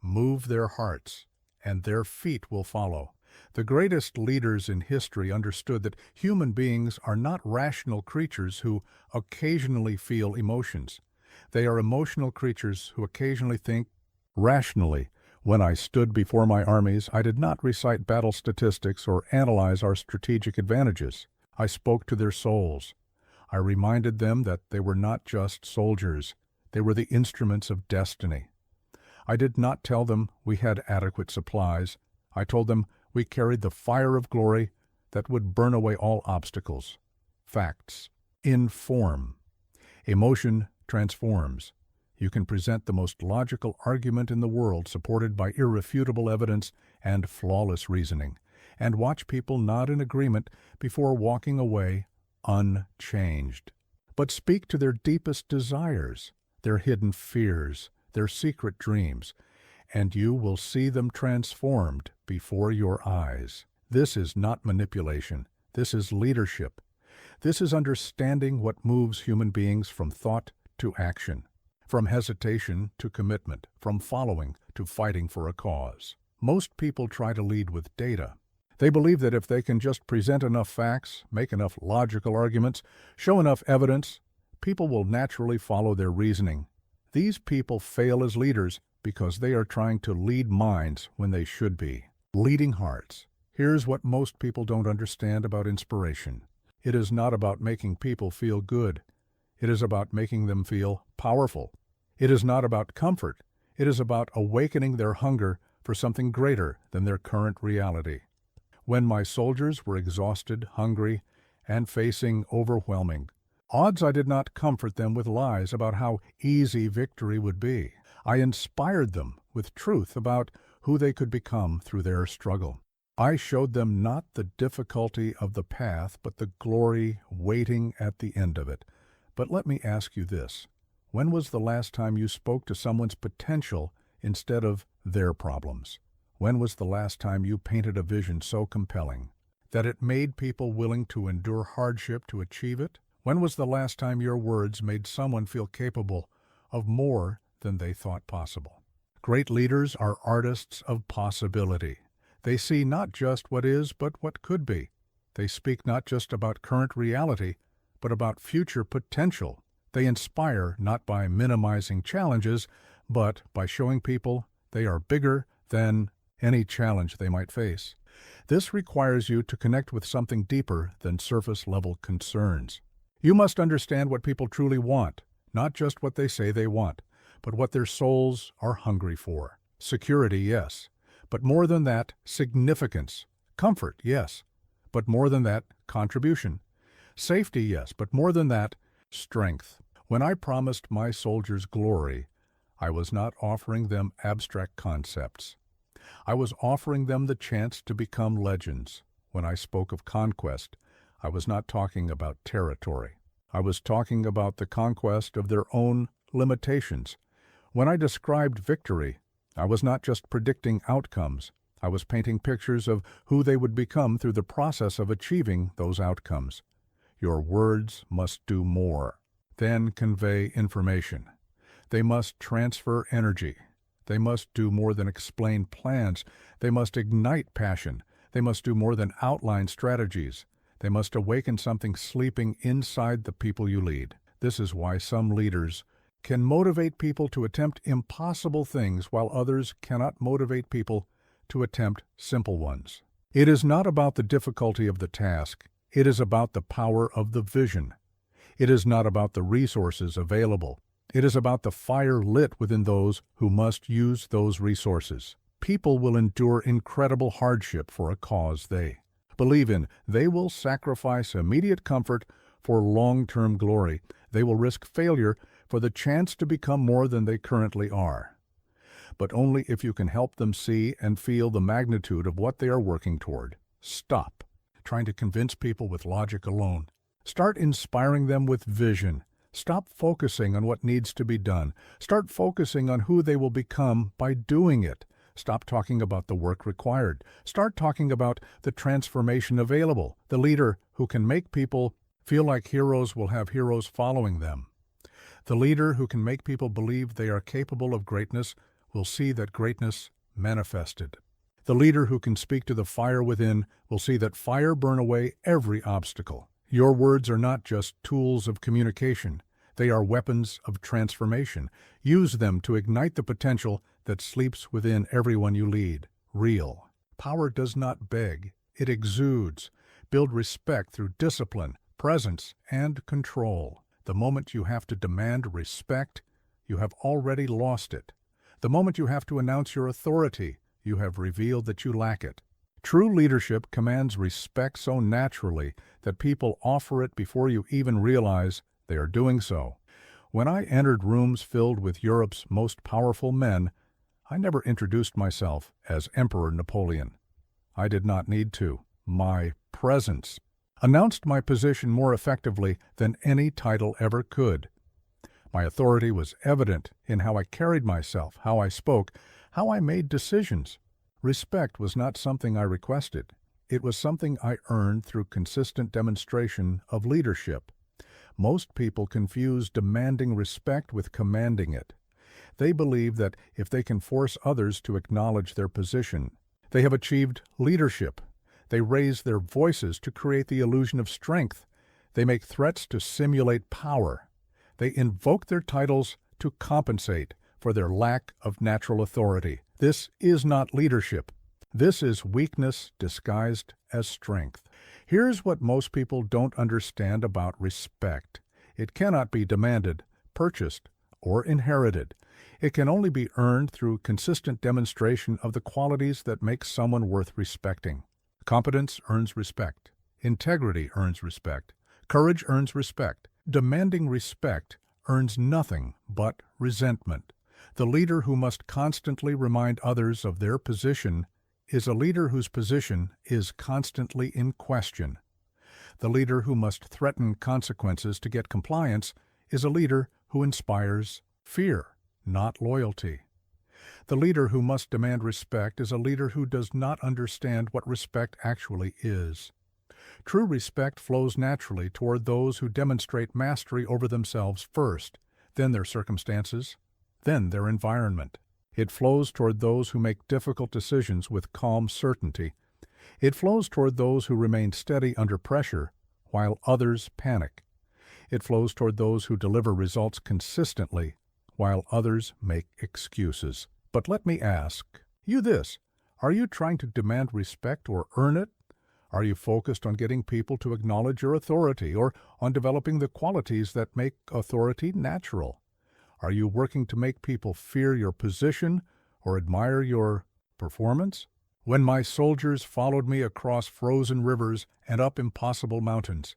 Move their hearts, and their feet will follow. The greatest leaders in history understood that human beings are not rational creatures who occasionally feel emotions. They are emotional creatures who occasionally think rationally. When I stood before my armies, I did not recite battle statistics or analyze our strategic advantages. I spoke to their souls. I reminded them that they were not just soldiers. They were the instruments of destiny. I did not tell them we had adequate supplies. I told them we carried the fire of glory that would burn away all obstacles. Facts inform. Emotion transforms. You can present the most logical argument in the world supported by irrefutable evidence and flawless reasoning, and watch people nod in agreement before walking away unchanged. But speak to their deepest desires, their hidden fears, their secret dreams, and you will see them transformed before your eyes. This is not manipulation. This is leadership. This is understanding what moves human beings from thought to action, from hesitation to commitment, from following to fighting for a cause. Most people try to lead with data. They believe that if they can just present enough facts, make enough logical arguments, show enough evidence, people will naturally follow their reasoning. These people fail as leaders because they are trying to lead minds when they should be leading hearts. Here's what most people don't understand about inspiration. It is not about making people feel good. It is about making them feel powerful. It is not about comfort. It is about awakening their hunger for something greater than their current reality. When my soldiers were exhausted, hungry, and facing overwhelming odds, I did not comfort them with lies about how easy victory would be. I inspired them with truth about who they could become through their struggle. I showed them not the difficulty of the path, but the glory waiting at the end of it. But let me ask you this. When was the last time you spoke to someone's potential instead of their problems? When was the last time you painted a vision so compelling that it made people willing to endure hardship to achieve it? When was the last time your words made someone feel capable of more than they thought possible? Great leaders are artists of possibility. They see not just what is, but what could be. They speak not just about current reality, but about future potential. They inspire not by minimizing challenges, but by showing people they are bigger than any challenge they might face. This requires you to connect with something deeper than surface-level concerns. You must understand what people truly want, not just what they say they want, but what their souls are hungry for. Security, yes, but more than that, significance. Comfort, yes, but more than that, contribution. Safety, yes, but more than that, strength. When I promised my soldiers glory, I was not offering them abstract concepts. I was offering them the chance to become legends. When I spoke of conquest, I was not talking about territory. I was talking about the conquest of their own limitations. When I described victory, I was not just predicting outcomes. I was painting pictures of who they would become through the process of achieving those outcomes. Your words must do more than convey information. They must transfer energy. They must do more than explain plans. They must ignite passion. They must do more than outline strategies. They must awaken something sleeping inside the people you lead. This is why some leaders can motivate people to attempt impossible things while others cannot motivate people to attempt simple ones. It is not about the difficulty of the task. It is about the power of the vision. It is not about the resources available. It is about the fire lit within those who must use those resources. People will endure incredible hardship for a cause they believe in. They will sacrifice immediate comfort for long-term glory. They will risk failure for the chance to become more than they currently are. But only if you can help them see and feel the magnitude of what they are working toward. Stop trying to convince people with logic alone. Start inspiring them with vision. Stop focusing on what needs to be done. Start focusing on who they will become by doing it. Stop talking about the work required. Start talking about the transformation available. The leader who can make people feel like heroes will have heroes following them. The leader who can make people believe they are capable of greatness will see that greatness manifested. The leader who can speak to the fire within will see that fire burn away every obstacle. Your words are not just tools of communication. They are weapons of transformation. Use them to ignite the potential that sleeps within everyone you lead. Real power does not beg. It exudes. Build respect through discipline, presence, and control. The moment you have to demand respect, you have already lost it. The moment you have to announce your authority, you have revealed that you lack it. True leadership commands respect so naturally that people offer it before you even realize they are doing so. When I entered rooms filled with Europe's most powerful men, I never introduced myself as Emperor Napoleon. I did not need to. My presence announced my position more effectively than any title ever could. My authority was evident in how I carried myself, how I spoke, how I made decisions. Respect was not something I requested. It was something I earned through consistent demonstration of leadership. Most people confuse demanding respect with commanding it. They believe that if they can force others to acknowledge their position, they have achieved leadership. They raise their voices to create the illusion of strength. They make threats to simulate power. They invoke their titles to compensate for their lack of natural authority. This is not leadership. This is weakness disguised as strength. Here's what most people don't understand about respect. It cannot be demanded, purchased, or inherited. It can only be earned through consistent demonstration of the qualities that make someone worth respecting. Competence earns respect. Integrity earns respect. Courage earns respect. Demanding respect earns nothing but resentment. The leader who must constantly remind others of their position is a leader whose position is constantly in question. The leader who must threaten consequences to get compliance is a leader who inspires fear, not loyalty. The leader who must demand respect is a leader who does not understand what respect actually is. True respect flows naturally toward those who demonstrate mastery over themselves first, then their circumstances, then their environment. It flows toward those who make difficult decisions with calm certainty. It flows toward those who remain steady under pressure while others panic. It flows toward those who deliver results consistently while others make excuses. But let me ask you this: are you trying to demand respect or earn it? Are you focused on getting people to acknowledge your authority or on developing the qualities that make authority natural? Are you working to make people fear your position or admire your performance? When my soldiers followed me across frozen rivers and up impossible mountains,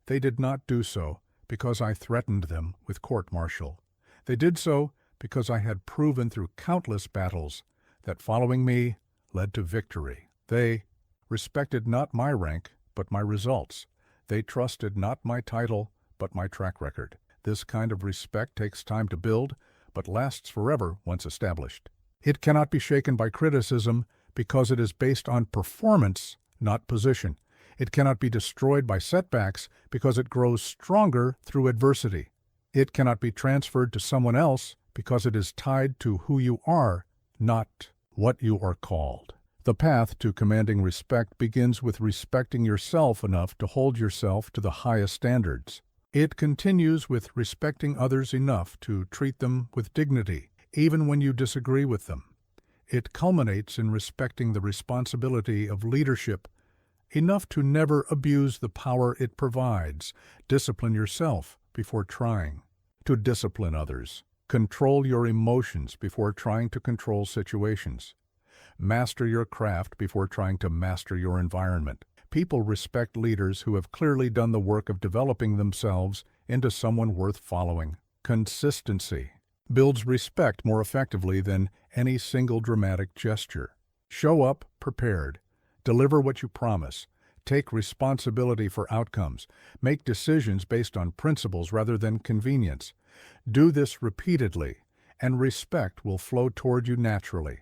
they did not do so because I threatened them with court-martial. They did so because I had proven through countless battles that following me led to victory. They respected not my rank, but my results. They trusted not my title, but my track record. This kind of respect takes time to build, but lasts forever once established. It cannot be shaken by criticism because it is based on performance, not position. It cannot be destroyed by setbacks because it grows stronger through adversity. It cannot be transferred to someone else because it is tied to who you are, not what you are called. The path to commanding respect begins with respecting yourself enough to hold yourself to the highest standards. It continues with respecting others enough to treat them with dignity, even when you disagree with them. It culminates in respecting the responsibility of leadership enough to never abuse the power it provides. Discipline yourself before trying to discipline others. Control your emotions before trying to control situations. Master your craft before trying to master your environment. People respect leaders who have clearly done the work of developing themselves into someone worth following. Consistency builds respect more effectively than any single dramatic gesture. Show up prepared. Deliver what you promise. Take responsibility for outcomes. Make decisions based on principles rather than convenience. Do this repeatedly, and respect will flow toward you naturally.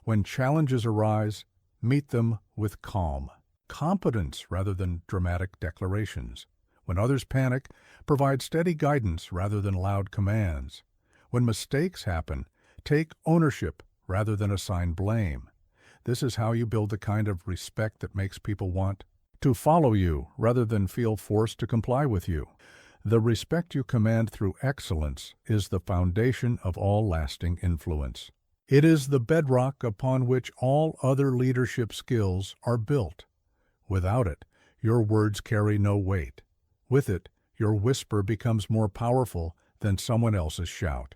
When challenges arise, meet them with calm. Competence rather than dramatic declarations. When others panic, provide steady guidance rather than loud commands. When mistakes happen, take ownership rather than assign blame. This is how you build the kind of respect that makes people want to follow you rather than feel forced to comply with you. The respect you command through excellence is the foundation of all lasting influence. It is the bedrock upon which all other leadership skills are built. Without it, your words carry no weight. With it, your whisper becomes more powerful than someone else's shout.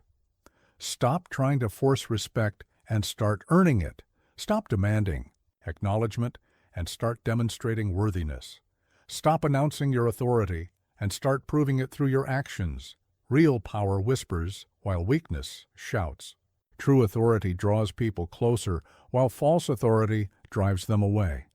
Stop trying to force respect and start earning it. Stop demanding acknowledgement and start demonstrating worthiness. Stop announcing your authority and start proving it through your actions. Real power whispers while weakness shouts. True authority draws people closer while false authority drives them away.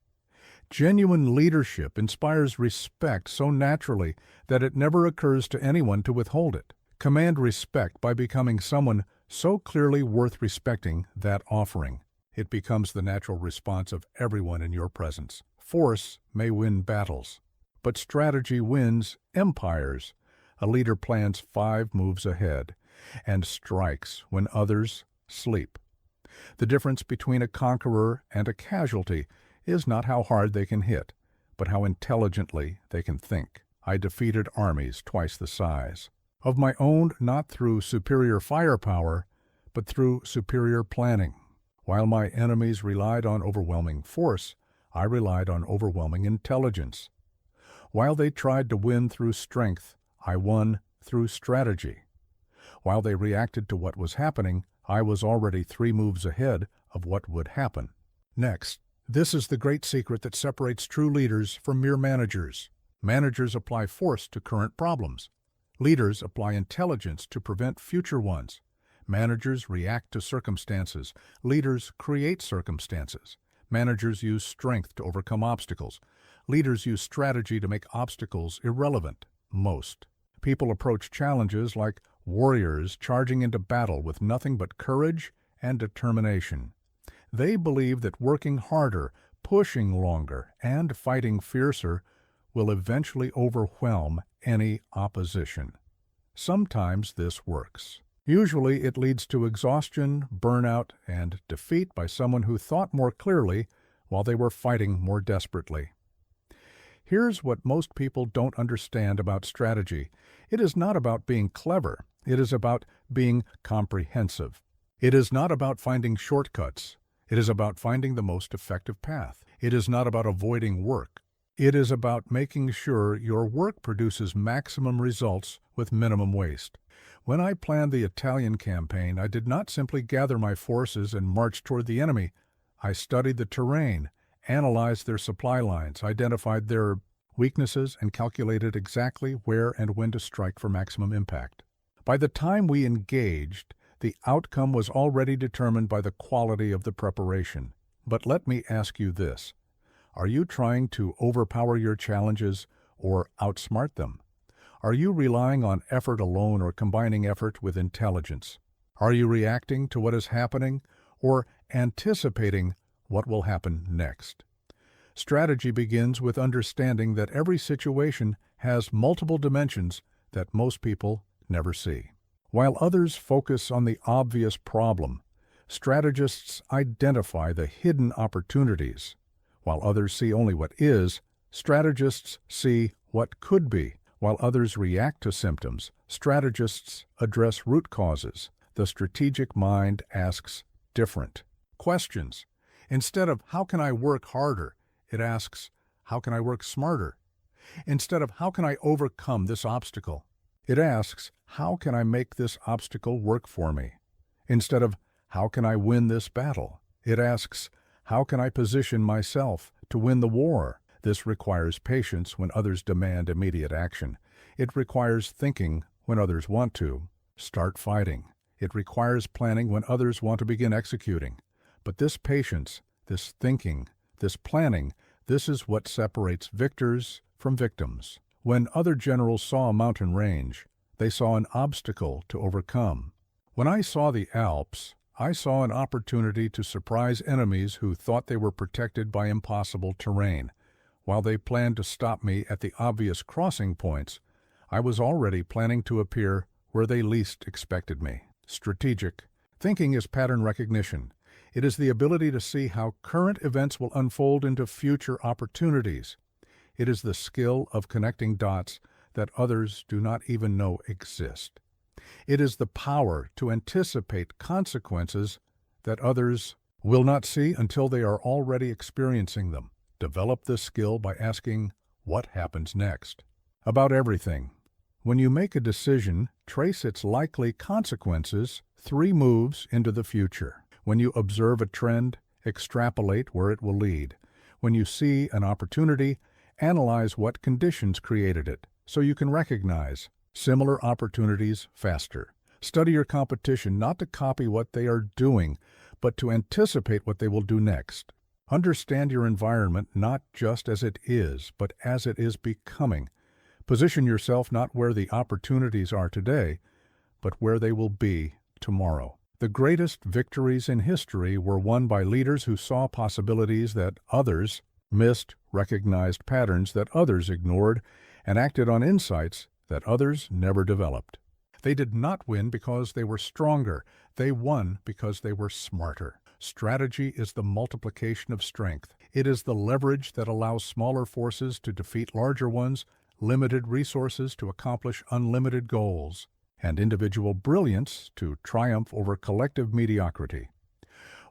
Genuine leadership inspires respect so naturally that it never occurs to anyone to withhold it. Command respect by becoming someone so clearly worth respecting that offering. It becomes the natural response of everyone in your presence. Force may win battles, but strategy wins empires. A leader plans 5 moves ahead and strikes when others sleep. The difference between a conqueror and a casualty is not how hard they can hit, but how intelligently they can think. I defeated armies twice the size of my own, not through superior firepower, but through superior planning. While my enemies relied on overwhelming force, I relied on overwhelming intelligence. While they tried to win through strength, I won through strategy. While they reacted to what was happening, I was already 3 moves ahead of what would happen. Next, this is the great secret that separates true leaders from mere managers. Managers apply force to current problems. Leaders apply intelligence to prevent future ones. Managers react to circumstances. Leaders create circumstances. Managers use strength to overcome obstacles. Leaders use strategy to make obstacles irrelevant. Most people approach challenges like warriors charging into battle with nothing but courage and determination. They believe that working harder, pushing longer, and fighting fiercer will eventually overwhelm any opposition. Sometimes this works. Usually it leads to exhaustion, burnout, and defeat by someone who thought more clearly while they were fighting more desperately. Here's what most people don't understand about strategy. It is not about being clever. It is about being comprehensive. It is not about finding shortcuts. It is about finding the most effective path. It is not about avoiding work. It is about making sure your work produces maximum results with minimum waste. When I planned the Italian campaign, I did not simply gather my forces and march toward the enemy. I studied the terrain, analyzed their supply lines, identified their weaknesses, and calculated exactly where and when to strike for maximum impact. By the time we engaged, the outcome was already determined by the quality of the preparation. But let me ask you this. Are you trying to overpower your challenges or outsmart them? Are you relying on effort alone or combining effort with intelligence? Are you reacting to what is happening or anticipating what will happen next? Strategy begins with understanding that every situation has multiple dimensions that most people never see. While others focus on the obvious problem, strategists identify the hidden opportunities. While others see only what is, strategists see what could be. While others react to symptoms, strategists address root causes. The strategic mind asks different questions. Instead of, how can I work harder? It asks, how can I work smarter? Instead of, how can I overcome this obstacle? It asks, how can I make this obstacle work for me? Instead of, how can I win this battle? It asks, how can I position myself to win the war? This requires patience when others demand immediate action. It requires thinking when others want to start fighting. It requires planning when others want to begin executing. But this patience, this thinking, this planning, this is what separates victors from victims. When other generals saw a mountain range, they saw an obstacle to overcome. When I saw the Alps, I saw an opportunity to surprise enemies who thought they were protected by impossible terrain. While they planned to stop me at the obvious crossing points, I was already planning to appear where they least expected me. Strategic thinking is pattern recognition. It is the ability to see how current events will unfold into future opportunities. It is the skill of connecting dots that others do not even know exist. It is the power to anticipate consequences that others will not see until they are already experiencing them. Develop this skill by asking, what happens next? About everything. When you make a decision, trace its likely consequences 3 moves into the future. When you observe a trend, extrapolate where it will lead. When you see an opportunity, analyze what conditions created it, so you can recognize similar opportunities faster. Study your competition not to copy what they are doing, but to anticipate what they will do next. Understand your environment not just as it is, but as it is becoming. Position yourself not where the opportunities are today, but where they will be tomorrow. The greatest victories in history were won by leaders who saw possibilities that others missed, recognized patterns that others ignored, and acted on insights that others never developed. They did not win because they were stronger. They won because they were smarter. Strategy is the multiplication of strength. It is the leverage that allows smaller forces to defeat larger ones, limited resources to accomplish unlimited goals, and individual brilliance to triumph over collective mediocrity.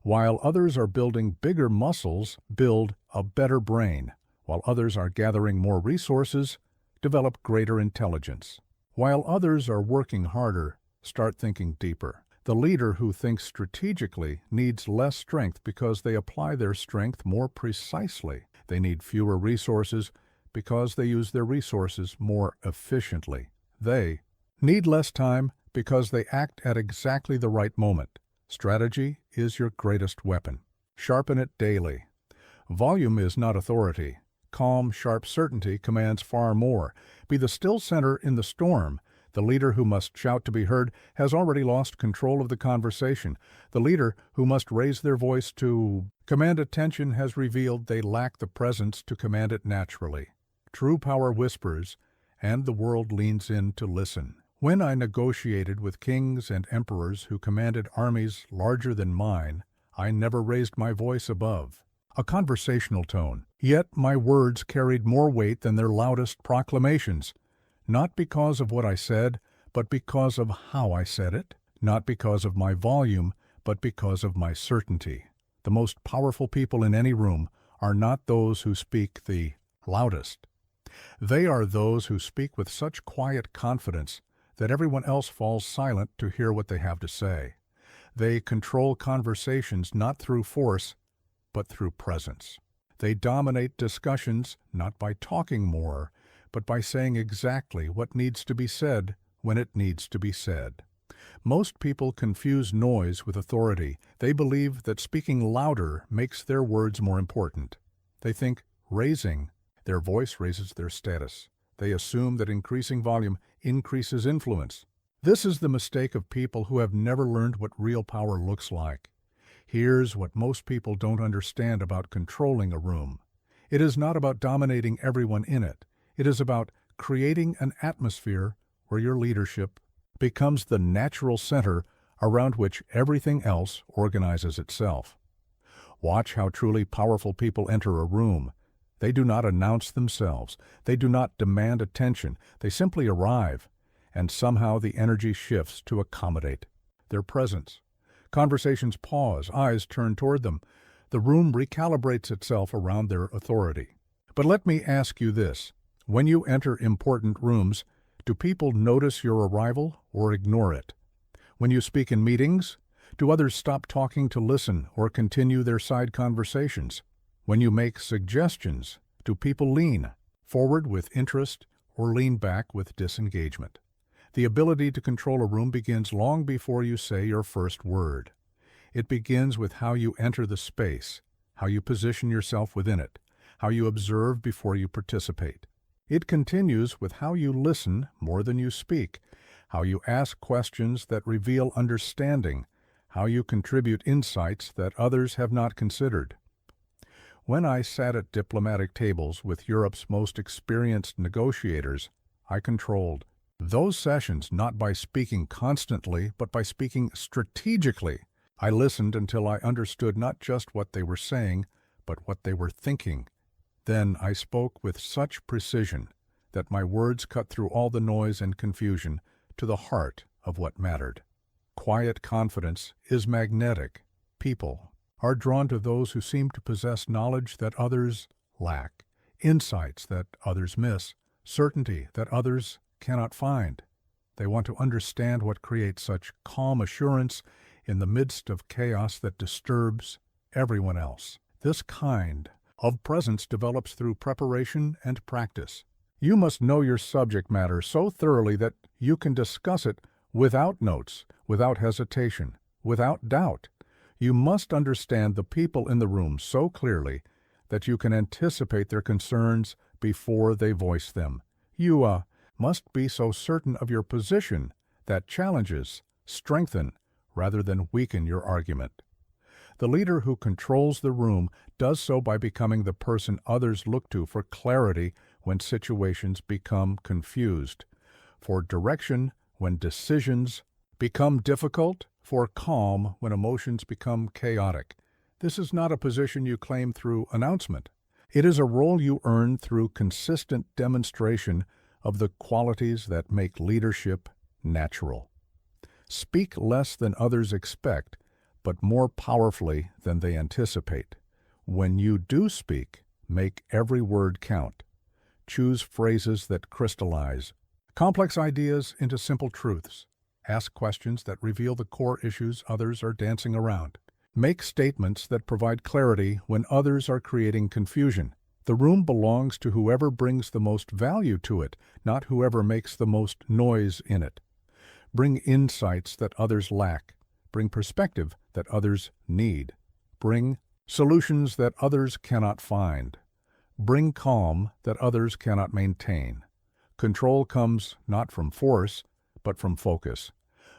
While others are building bigger muscles, build a better brain. While others are gathering more resources, develop greater intelligence. While others are working harder, start thinking deeper. The leader who thinks strategically needs less strength because they apply their strength more precisely. They need fewer resources because they use their resources more efficiently. They need less time because they act at exactly the right moment. Strategy is your greatest weapon. Sharpen it daily. Volume is not authority. Calm, sharp certainty commands far more. Be the still center in the storm. The leader who must shout to be heard has already lost control of the conversation. The leader who must raise their voice to command attention has revealed they lack the presence to command it naturally. True power whispers, and the world leans in to listen. When I negotiated with kings and emperors who commanded armies larger than mine, I never raised my voice above a conversational tone. Yet my words carried more weight than their loudest proclamations. Not because of what I said, but because of how I said it. Not because of my volume, but because of my certainty. The most powerful people in any room are not those who speak the loudest. They are those who speak with such quiet confidence that everyone else falls silent to hear what they have to say. They control conversations not through force, but through presence. They dominate discussions not by talking more, but by saying exactly what needs to be said when it needs to be said. Most people confuse noise with authority. They believe that speaking louder makes their words more important. They think raising their voice raises their status. They assume that increasing volume increases influence. This is the mistake of people who have never learned what real power looks like. Here's what most people don't understand about controlling a room. It is not about dominating everyone in it. It is about creating an atmosphere where your leadership becomes the natural center around which everything else organizes itself. Watch how truly powerful people enter a room. They do not announce themselves. They do not demand attention. They simply arrive, and somehow the energy shifts to accommodate their presence. Conversations pause, eyes turn toward them. The room recalibrates itself around their authority. But let me ask you this. When you enter important rooms, do people notice your arrival or ignore it? When you speak in meetings, do others stop talking to listen or continue their side conversations? When you make suggestions, do people lean forward with interest or lean back with disengagement? The ability to control a room begins long before you say your first word. It begins with how you enter the space, how you position yourself within it, how you observe before you participate. It continues with how you listen more than you speak, how you ask questions that reveal understanding, how you contribute insights that others have not considered. When I sat at diplomatic tables with Europe's most experienced negotiators, I controlled those sessions not by speaking constantly, but by speaking strategically. I listened until I understood not just what they were saying, but what they were thinking. Then I spoke with such precision that my words cut through all the noise and confusion to the heart of what mattered. Quiet confidence is magnetic. People are drawn to those who seem to possess knowledge that others lack, insights that others miss, certainty that others cannot find. They want to understand what creates such calm assurance in the midst of chaos that disturbs everyone else. This kind of presence develops through preparation and practice. You must know your subject matter so thoroughly that you can discuss it without notes, without hesitation, without doubt. You must understand the people in the room so clearly that you can anticipate their concerns before they voice them. You must be so certain of your position that challenges strengthen rather than weaken your argument. The leader who controls the room does so by becoming the person others look to for clarity when situations become confused, for direction when decisions become difficult, for calm when emotions become chaotic. This is not a position you claim through announcement. It is a role you earn through consistent demonstration of the qualities that make leadership natural. Speak less than others expect, but more powerfully than they anticipate. When you do speak, make every word count. Choose phrases that crystallize complex ideas into simple truths. Ask questions that reveal the core issues others are dancing around. Make statements that provide clarity when others are creating confusion. The room belongs to whoever brings the most value to it, not whoever makes the most noise in it. Bring insights that others lack. Bring perspective that others need. Bring solutions that others cannot find. Bring calm that others cannot maintain. Control comes not from force, but from focus.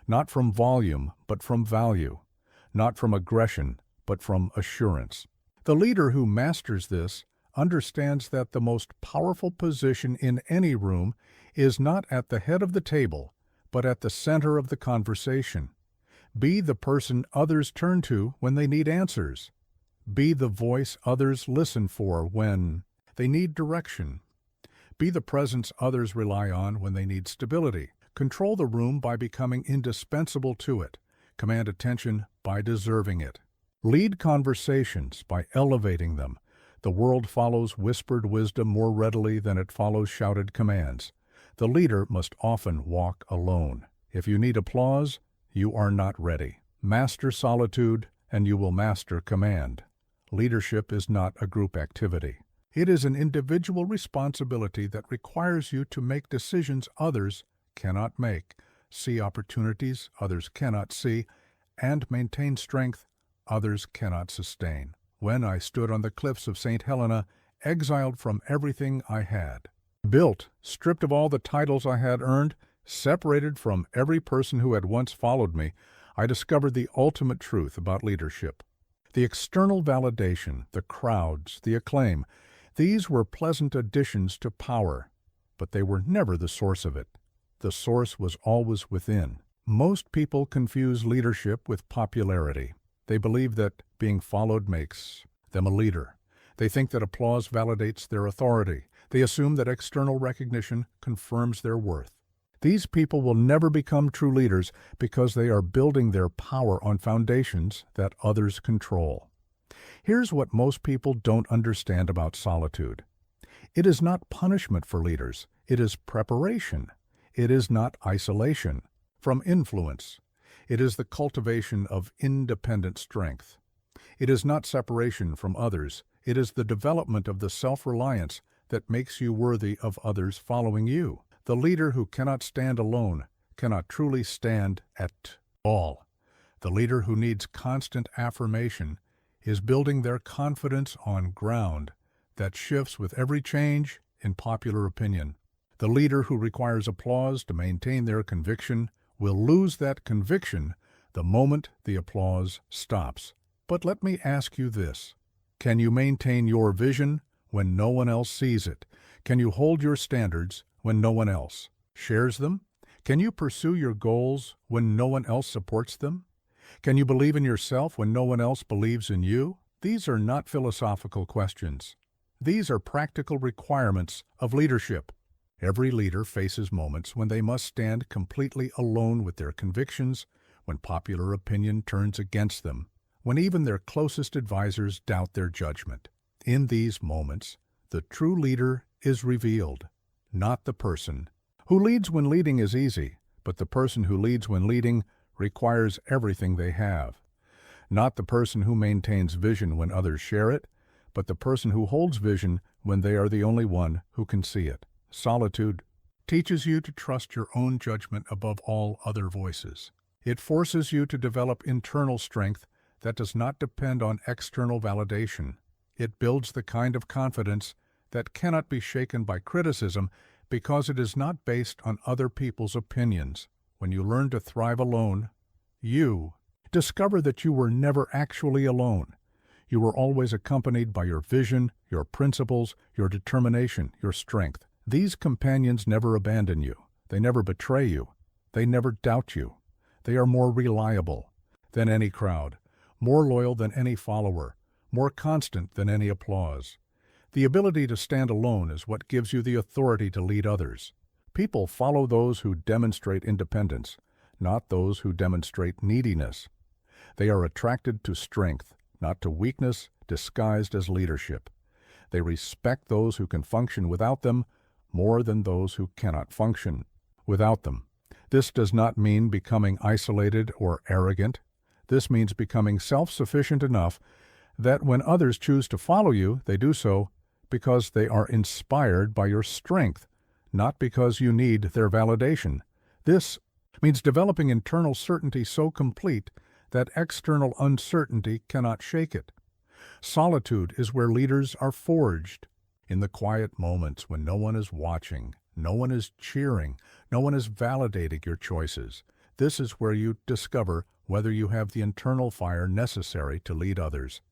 Not from volume, but from value. Not from aggression, but from assurance. The leader who masters this understands that the most powerful position in any room is not at the head of the table, but at the center of the conversation. Be the person others turn to when they need answers. Be the voice others listen for when they need direction. Be the presence others rely on when they need stability. Control the room by becoming indispensable to it. Command attention by deserving it. Lead conversations by elevating them. The world follows whispered wisdom more readily than it follows shouted commands. The leader must often walk alone. If you need applause, you are not ready. Master solitude, and you will master command. Leadership is not a group activity. It is an individual responsibility that requires you to make decisions others cannot make, see opportunities others cannot see, and maintain strength others cannot sustain. When I stood on the cliffs of St. Helena, exiled from everything I had built, stripped of all the titles I had earned, separated from every person who had once followed me, I discovered the ultimate truth about leadership. The external validation, the crowds, the acclaim, These were pleasant additions to power, but they were never the source of it. The source was always within. Most people confuse leadership with popularity. They believe that being followed makes them a leader. They think that applause validates their authority. They assume that external recognition confirms their worth. These people will never become true leaders because they are building their power on foundations that others control. Here's what most people don't understand about solitude. It is not punishment for leaders. It is preparation. It is not isolation from influence. It is the cultivation of independent strength. It is not separation from others. It is the development of the self-reliance that makes you worthy of others following you. The leader who cannot stand alone cannot truly stand at all. The leader who needs constant affirmation is building their confidence on ground that shifts with every change in popular opinion. The leader who requires applause to maintain their conviction will lose that conviction the moment the applause stops. But let me ask you this. Can you maintain your vision when no one else sees it? Can you hold your standards when no one else shares them? Can you pursue your goals when no one else supports them? Can you believe in yourself when no one else believes in you? These are not philosophical questions. These are practical requirements of leadership. Every leader faces moments when they must stand completely alone with their convictions, when popular opinion turns against them, when even their closest advisors doubt their judgment. In these moments, the true leader is revealed, not the person who leads when leading is easy, but the person who leads when leading requires everything they have. Not the person who maintains vision when others share it, but the person who holds vision when they are the only one who can see it. Solitude teaches you to trust your own judgment above all other voices. It forces you to develop internal strength that does not depend on external validation. It builds the kind of confidence that cannot be shaken by criticism because it is not based on other people's opinions. When you learn to thrive alone, you discover that you were never actually alone. You were always accompanied by your vision, your principles, your determination, your strength. These companions never abandon you. They never betray you. They never doubt you. They are more reliable than any crowd, more loyal than any follower, more constant than any applause. The ability to stand alone is what gives you the authority to lead others. People follow those who demonstrate independence, not those who demonstrate neediness. They are attracted to strength, not to weakness disguised as leadership. They respect those who can function without them more than those who cannot function without them. This does not mean becoming isolated or arrogant. This means becoming self-sufficient enough that when others choose to follow you, they do so because they are inspired by your strength, not because you need their validation. This means developing internal certainty so complete that external uncertainty cannot shake it. Solitude is where leaders are forged. In the quiet moments when no one is watching, no one is cheering, no one is validating your choices, this is where you discover whether you have the internal fire necessary to lead others.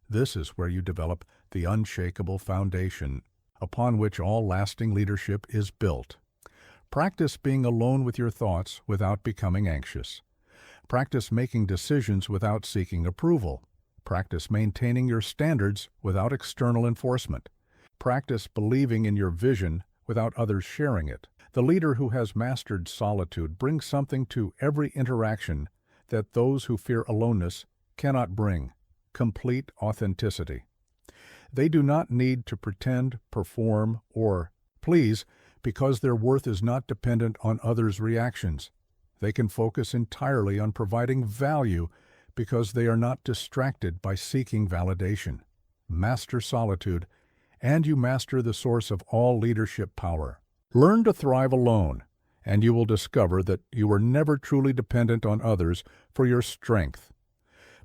This is where you develop the unshakable foundation upon which all lasting leadership is built. Practice being alone with your thoughts without becoming anxious. Practice making decisions without seeking approval. Practice maintaining your standards without external enforcement. Practice believing in your vision without others sharing it. The leader who has mastered solitude brings something to every interaction that those who fear aloneness cannot bring: complete authenticity. They do not need to pretend, perform, or please because their worth is not dependent on others' reactions. They can focus entirely on providing value because they are not distracted by seeking validation. Master solitude, and you master the source of all leadership power. Learn to thrive alone, and you will discover that you are never truly dependent on others for your strength.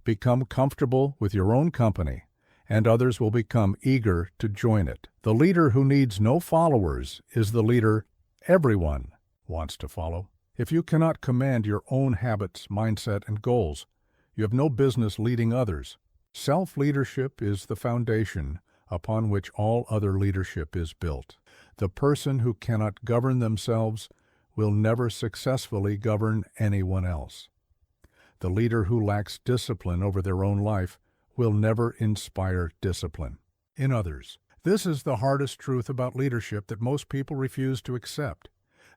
Become comfortable with your own company, and others will become eager to join it. The leader who needs no followers is the leader everyone wants to follow. If you cannot command your own habits, mindset, and goals, you have no business leading others. Self-leadership is the foundation upon which all other leadership is built. The person who cannot govern themselves will never successfully govern anyone else. The leader who lacks discipline over their own life will never inspire discipline in others. This is the hardest truth about leadership that most people refuse to accept.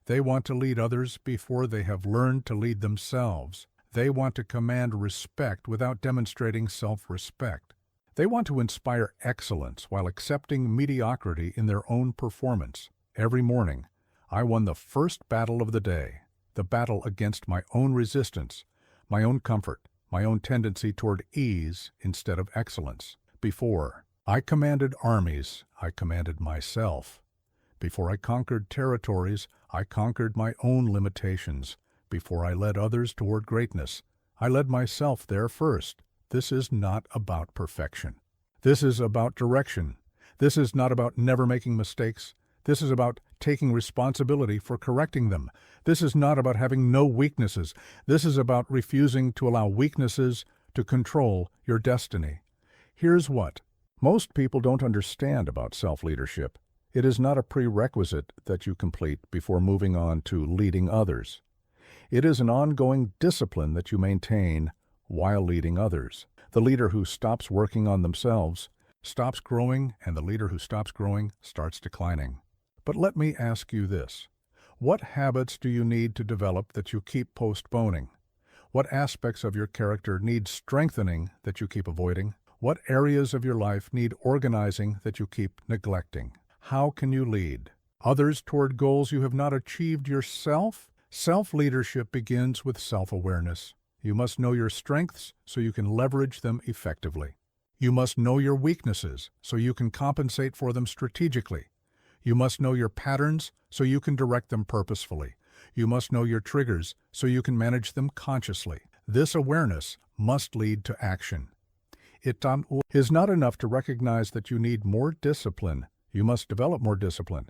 They want to lead others before they have learned to lead themselves. They want to command respect without demonstrating self-respect. They want to inspire excellence while accepting mediocrity in their own performance. Every morning, I won the first battle of the day, the battle against my own resistance, my own comfort, my own tendency toward ease instead of excellence. Before I commanded armies, I commanded myself. Before I conquered territories, I conquered my own limitations. Before I led others toward greatness, I led myself there first. This is not about perfection. This is about direction. This is not about never making mistakes. This is about taking responsibility for correcting them. This is not about having no weaknesses. This is about refusing to allow weaknesses to control your destiny. Here's what most people don't understand about self-leadership. It is not a prerequisite that you complete before moving on to leading others. It is an ongoing discipline that you maintain while leading others. The leader who stops working on themselves stops growing, and the leader who stops growing starts declining. But let me ask you this. What habits do you need to develop that you keep postponing? What aspects of your character need strengthening that you keep avoiding? What areas of your life need organizing that you keep neglecting? How can you lead others toward goals you have not achieved yourself? Self-leadership begins with self-awareness. You must know your strengths so you can leverage them effectively. You must know your weaknesses so you can compensate for them strategically. You must know your patterns so you can direct them purposefully. You must know your triggers so you can manage them consciously. This awareness must lead to action. It is not enough to recognize that you need more discipline. You must develop more discipline.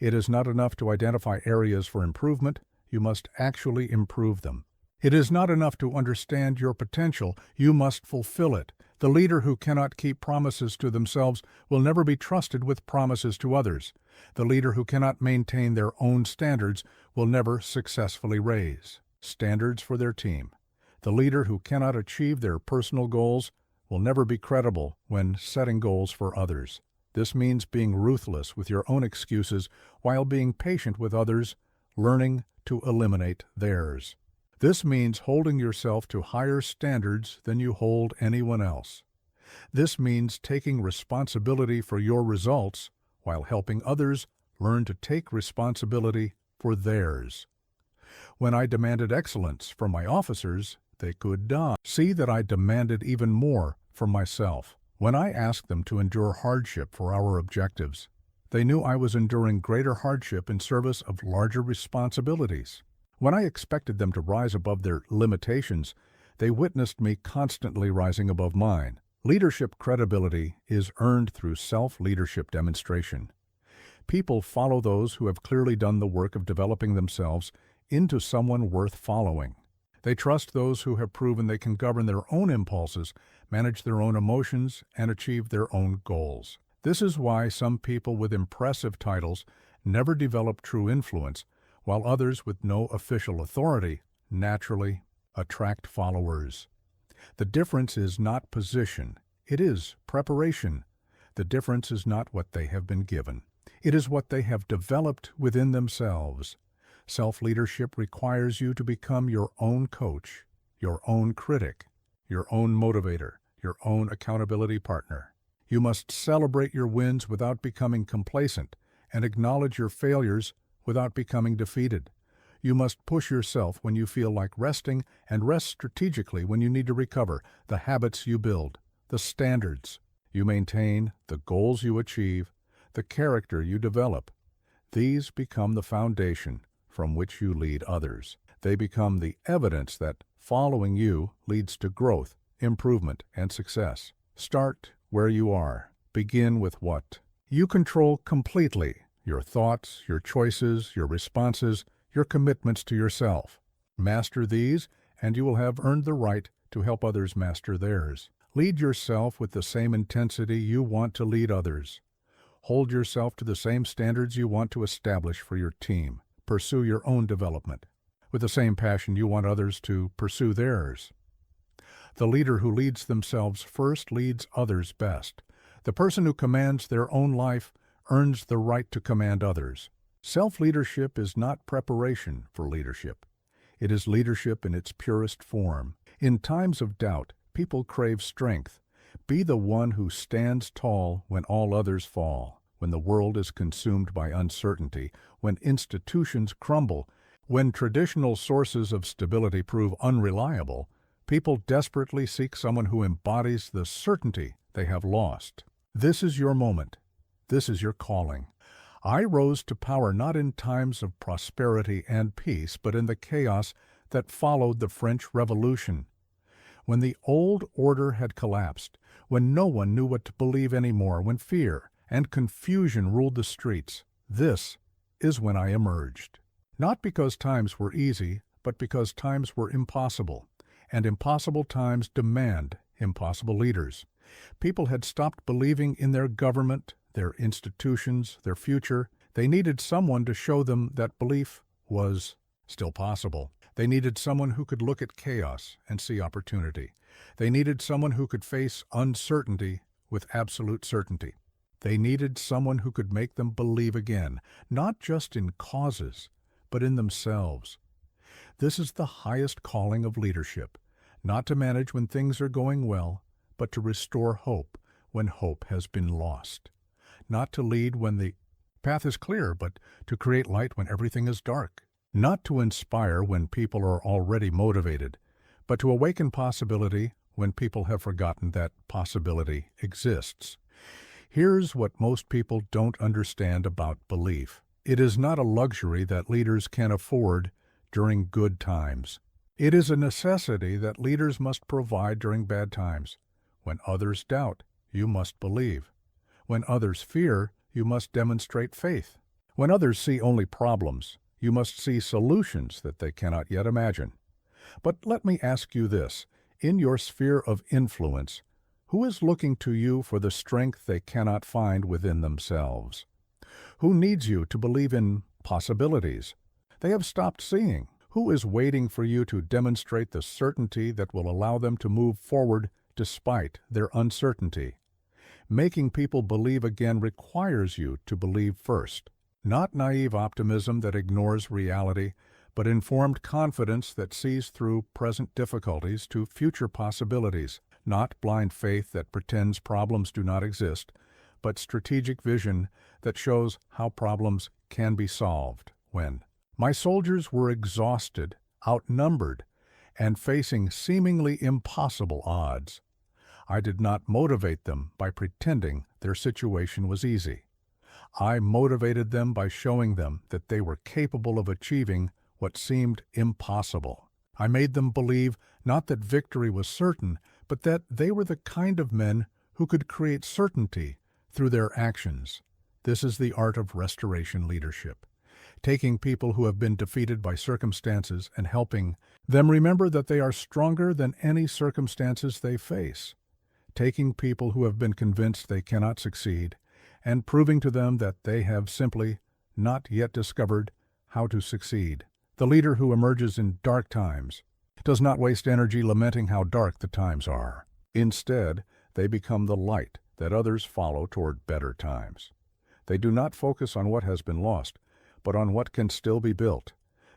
It is not enough to identify areas for improvement. You must actually improve them. It is not enough to understand your potential. You must fulfill it. The leader who cannot keep promises to themselves will never be trusted with promises to others. The leader who cannot maintain their own standards will never successfully raise standards for their team. The leader who cannot achieve their personal goals will never be credible when setting goals for others. This means being ruthless with your own excuses while being patient with others, learning to eliminate theirs. This means holding yourself to higher standards than you hold anyone else. This means taking responsibility for your results while helping others learn to take responsibility for theirs. When I demanded excellence from my officers, they could not see that I demanded even more from myself. When I asked them to endure hardship for our objectives, they knew I was enduring greater hardship in service of larger responsibilities. When I expected them to rise above their limitations, they witnessed me constantly rising above mine. Leadership credibility is earned through self-leadership demonstration. People follow those who have clearly done the work of developing themselves into someone worth following. They trust those who have proven they can govern their own impulses, manage their own emotions, and achieve their own goals. This is why some people with impressive titles never develop true influence, while others with no official authority naturally attract followers. The difference is not position, it is preparation. The difference is not what they have been given. It is what they have developed within themselves. Self-leadership requires you to become your own coach, your own critic, your own motivator, your own accountability partner. You must celebrate your wins without becoming complacent and acknowledge your failures without becoming defeated. You must push yourself when you feel like resting and rest strategically when you need to recover. The habits you build, the standards you maintain, the goals you achieve, the character you develop. These become the foundation from which you lead others. They become the evidence that following you leads to growth, improvement, and success. Start where you are. Begin with what you control completely: your thoughts, your choices, your responses, your commitments to yourself. Master these, and you will have earned the right to help others master theirs. Lead yourself with the same intensity you want to lead others. Hold yourself to the same standards you want to establish for your team. Pursue your own development with the same passion you want others to pursue theirs. The leader who leads themselves first leads others best. The person who commands their own life earns the right to command others. Self-leadership is not preparation for leadership. It is leadership in its purest form. In times of doubt, people crave strength. Be the one who stands tall when all others fall, when the world is consumed by uncertainty, when institutions crumble, when traditional sources of stability prove unreliable. People desperately seek someone who embodies the certainty they have lost. This is your moment. This is your calling. I rose to power not in times of prosperity and peace, but in the chaos that followed the French Revolution. When the old order had collapsed, when no one knew what to believe anymore, when fear and confusion ruled the streets, this is when I emerged. Not because times were easy, but because times were impossible, and impossible times demand impossible leaders. People had stopped believing in their government, their institutions, their future. They needed someone to show them that belief was still possible. They needed someone who could look at chaos and see opportunity. They needed someone who could face uncertainty with absolute certainty. They needed someone who could make them believe again, not just in causes, but in themselves. This is the highest calling of leadership, not to manage when things are going well, but to restore hope when hope has been lost. Not to lead when the path is clear, but to create light when everything is dark. Not to inspire when people are already motivated, but to awaken possibility when people have forgotten that possibility exists. Here's what most people don't understand about belief. It is not a luxury that leaders can afford during good times. It is a necessity that leaders must provide during bad times. When others doubt, you must believe. When others fear, you must demonstrate faith. When others see only problems, you must see solutions that they cannot yet imagine. But let me ask you this. In your sphere of influence, who is looking to you for the strength they cannot find within themselves? Who needs you to believe in possibilities they have stopped seeing? Who is waiting for you to demonstrate the certainty that will allow them to move forward despite their uncertainty? Making people believe again requires you to believe first. Not naive optimism that ignores reality, but informed confidence that sees through present difficulties to future possibilities. Not blind faith that pretends problems do not exist, but strategic vision that shows how problems can be solved. When my soldiers were exhausted, outnumbered, and facing seemingly impossible odds, I did not motivate them by pretending their situation was easy. I motivated them by showing them that they were capable of achieving what seemed impossible. I made them believe not that victory was certain, but that they were the kind of men who could create certainty through their actions. This is the art of restoration leadership. Taking people who have been defeated by circumstances and helping them remember that they are stronger than any circumstances they face. Taking people who have been convinced they cannot succeed and proving to them that they have simply not yet discovered how to succeed. The leader who emerges in dark times does not waste energy lamenting how dark the times are. Instead, they become the light that others follow toward better times. They do not focus on what has been lost, but on what can still be built.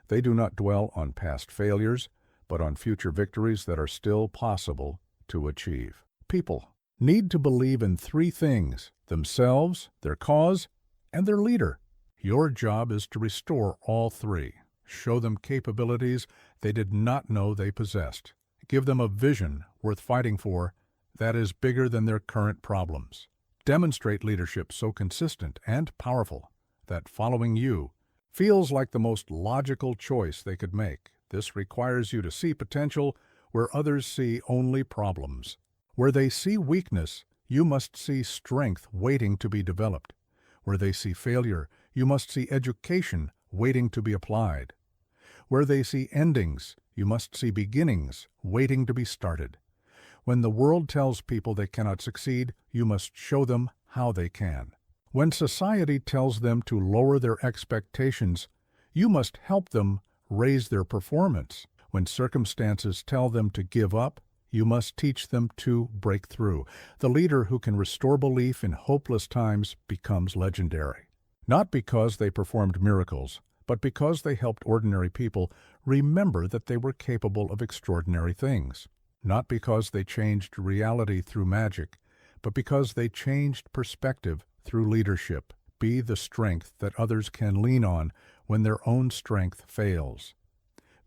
They do not dwell on past failures, but on future victories that are still possible to achieve. People need to believe in three things: themselves, their cause, and their leader. Your job is to restore all three. Show them capabilities they did not know they possessed. Give them a vision worth fighting for that is bigger than their current problems. Demonstrate leadership so consistent and powerful that following you feels like the most logical choice they could make. This requires you to see potential where others see only problems. Where they see weakness, you must see strength waiting to be developed. Where they see failure, you must see education waiting to be applied. Where they see endings, you must see beginnings waiting to be started. When the world tells people they cannot succeed, you must show them how they can. When society tells them to lower their expectations, you must help them raise their performance. When circumstances tell them to give up, you must teach them to break through. The leader who can restore belief in hopeless times becomes legendary. Not because they performed miracles, but because they helped ordinary people remember that they were capable of extraordinary things. Not because they changed reality through magic, but because they changed perspective through leadership. Be the strength that others can lean on when their own strength fails.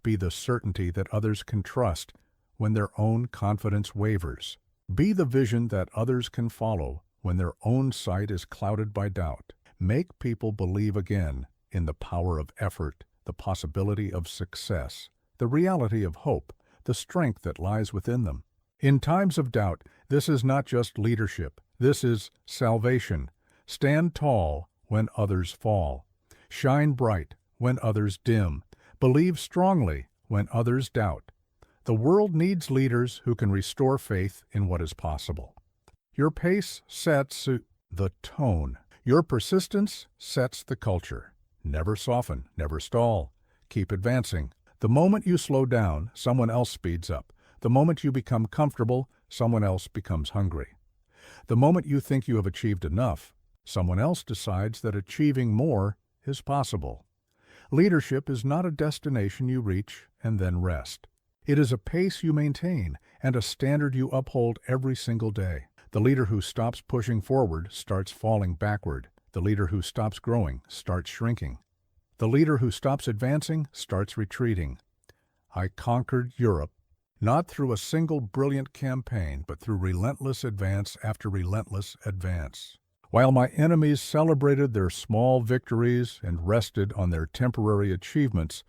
Be the certainty that others can trust when their own confidence wavers. Be the vision that others can follow when their own sight is clouded by doubt. Make people believe again in the power of effort, the possibility of success, the reality of hope, the strength that lies within them. In times of doubt, this is not just leadership. This is salvation. Stand tall when others fall. Shine bright when others dim. Believe strongly when others doubt. The world needs leaders who can restore faith in what is possible. Your pace sets the tone. Your persistence sets the culture. Never soften, never stall. Keep advancing. The moment you slow down, someone else speeds up. The moment you become comfortable, someone else becomes hungry. The moment you think you have achieved enough, someone else decides that achieving more is possible. Leadership is not a destination you reach and then rest. It is a pace you maintain and a standard you uphold every single day. The leader who stops pushing forward starts falling backward. The leader who stops growing starts shrinking. The leader who stops advancing starts retreating. I conquered Europe, not through a single brilliant campaign, but through relentless advance after relentless advance. While my enemies celebrated their small victories and rested on their temporary achievements,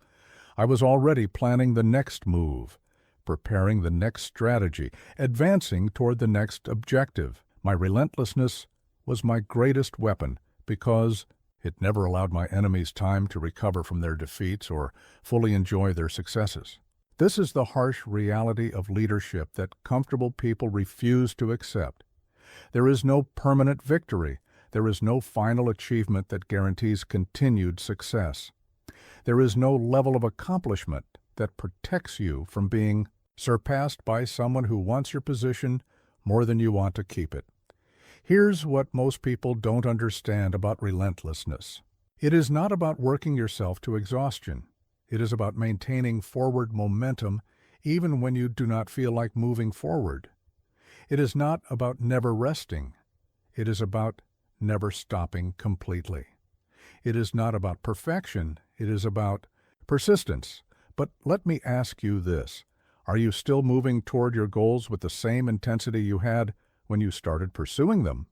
I was already planning the next move, preparing the next strategy, advancing toward the next objective. My relentlessness was my greatest weapon because it never allowed my enemies time to recover from their defeats or fully enjoy their successes. This is the harsh reality of leadership that comfortable people refuse to accept. There is no permanent victory. There is no final achievement that guarantees continued success. There is no level of accomplishment that protects you from being surpassed by someone who wants your position more than you want to keep it. Here's what most people don't understand about relentlessness. It is not about working yourself to exhaustion. It is about maintaining forward momentum even when you do not feel like moving forward. It is not about never resting. It is about never stopping completely. It is not about perfection. It is about persistence. But let me ask you this. Are you still moving toward your goals with the same intensity you had when you started pursuing them?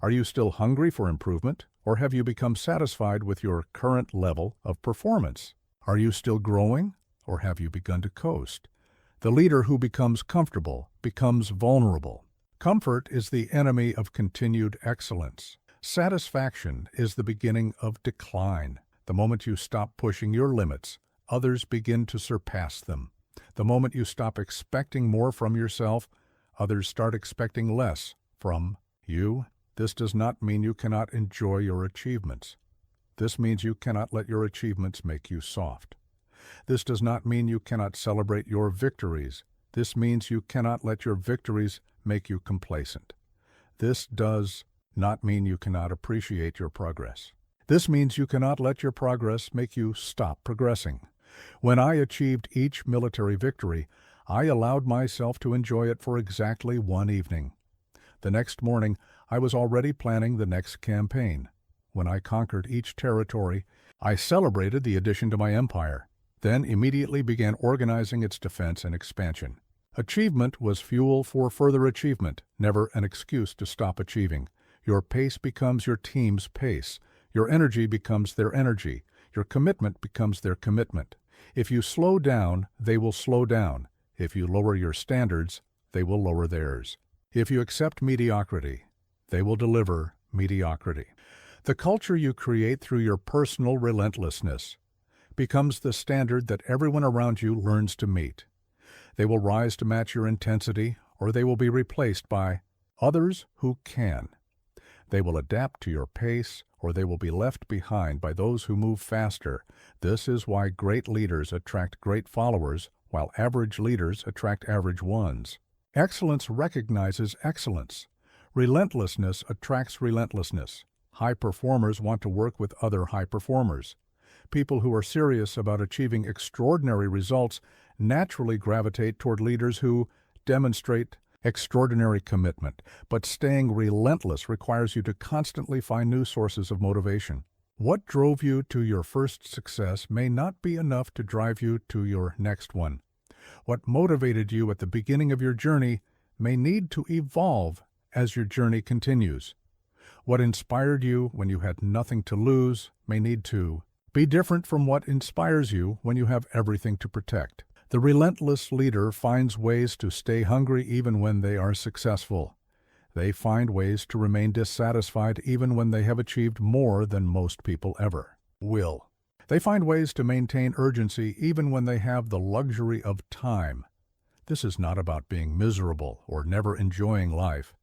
Are you still hungry for improvement, or have you become satisfied with your current level of performance? Are you still growing, or have you begun to coast? The leader who becomes comfortable becomes vulnerable. Comfort is the enemy of continued excellence. Satisfaction is the beginning of decline. The moment you stop pushing your limits, others begin to surpass them. The moment you stop expecting more from yourself, others start expecting less from you. This does not mean you cannot enjoy your achievements. This means you cannot let your achievements make you soft. This does not mean you cannot celebrate your victories. This means you cannot let your victories make you complacent. This does not mean you cannot appreciate your progress. This means you cannot let your progress make you stop progressing. When I achieved each military victory, I allowed myself to enjoy it for exactly one evening. The next morning, I was already planning the next campaign. When I conquered each territory, I celebrated the addition to my empire, then immediately began organizing its defense and expansion. Achievement was fuel for further achievement, never an excuse to stop achieving. Your pace becomes your team's pace. Your energy becomes their energy. Your commitment becomes their commitment. If you slow down, they will slow down. If you lower your standards, they will lower theirs. If you accept mediocrity, they will deliver mediocrity. The culture you create through your personal relentlessness becomes the standard that everyone around you learns to meet. They will rise to match your intensity or they will be replaced by others who can. They will adapt to your pace, or they will be left behind by those who move faster. This is why great leaders attract great followers, while average leaders attract average ones. Excellence recognizes excellence. Relentlessness attracts relentlessness. High performers want to work with other high performers. People who are serious about achieving extraordinary results naturally gravitate toward leaders who demonstrate extraordinary commitment, but staying relentless requires you to constantly find new sources of motivation. What drove you to your first success may not be enough to drive you to your next one. What motivated you at the beginning of your journey may need to evolve as your journey continues. What inspired you when you had nothing to lose may need to be different from what inspires you when you have everything to protect. The relentless leader finds ways to stay hungry even when they are successful. They find ways to remain dissatisfied even when they have achieved more than most people ever will. They find ways to maintain urgency even when they have the luxury of time. This is not about being miserable or never enjoying life.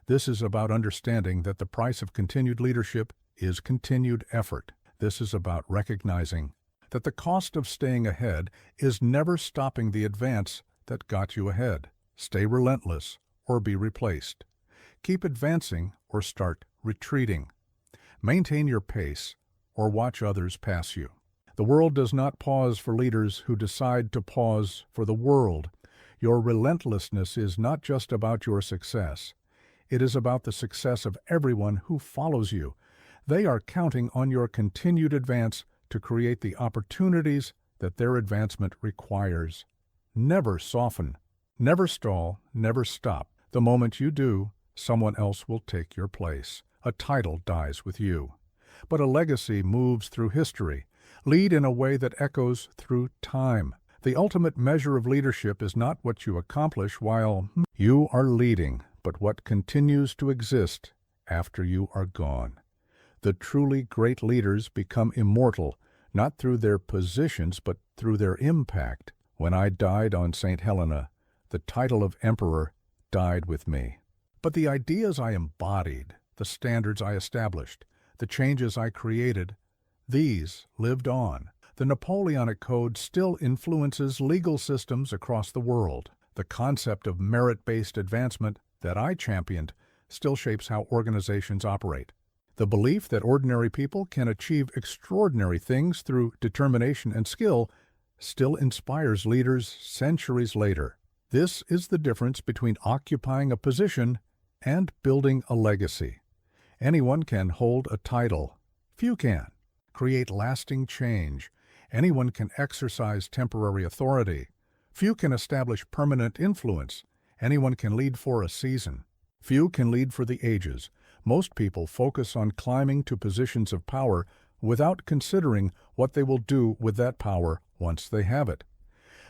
This is about understanding that the price of continued leadership is continued effort. This is about recognizing that the cost of staying ahead is never stopping the advance that got you ahead. Stay relentless or be replaced. Keep advancing or start retreating. Maintain your pace or watch others pass you. The world does not pause for leaders who decide to pause for the world. Your relentlessness is not just about your success. It is about the success of everyone who follows you. They are counting on your continued advance to create the opportunities that their advancement requires. Never soften, never stall, never stop. The moment you do, someone else will take your place. A title dies with you. But a legacy moves through history. Lead in a way that echoes through time. The ultimate measure of leadership is not what you accomplish while you are leading, but what continues to exist after you are gone. The truly great leaders become immortal, not through their positions, but through their impact. When I died on St. Helena, the title of emperor died with me. But the ideas I embodied, the standards I established, the changes I created, these lived on. The Napoleonic Code still influences legal systems across the world. The concept of merit-based advancement that I championed still shapes how organizations operate. The belief that ordinary people can achieve extraordinary things through determination and skill still inspires leaders centuries later. This is the difference between occupying a position and building a legacy. Anyone can hold a title. Few can. Create lasting change. Anyone can exercise temporary authority. Few can establish permanent influence. Anyone can lead for a season. Few can lead for the ages. Most people focus on climbing to positions of power without considering what they will do with that power once they have it.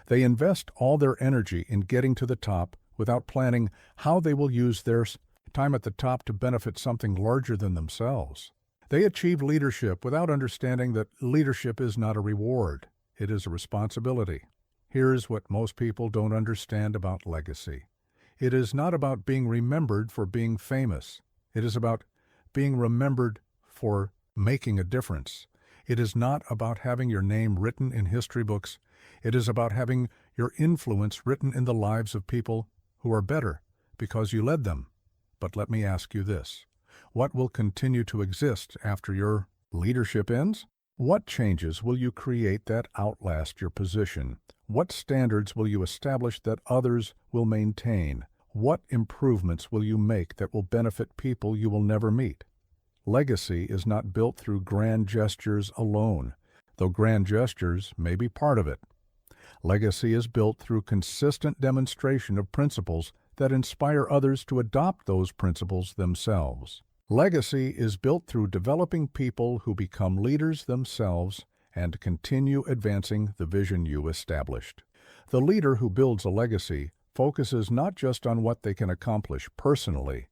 They invest all their energy in getting to the top without planning how they will use their time at the top to benefit something larger than themselves. They achieve leadership without understanding that leadership is not a reward. It is a responsibility. Here's what most people don't understand about legacy. It is not about being remembered for being famous. It is about being remembered for making a difference. It is not about having your name written in history books. It is about having your influence written in the lives of people who are better because you led them. But let me ask you this. What will continue to exist after your leadership ends? What changes will you create that outlast your position? What standards will you establish that others will maintain? What improvements will you make that will benefit people you will never meet? Legacy is not built through grand gestures alone, though grand gestures may be part of it. Legacy is built through consistent demonstration of principles that inspire others to adopt those principles themselves. Legacy is built through developing people who become leaders themselves and continue advancing the vision you established. The leader who builds a legacy focuses not just on what they can accomplish personally,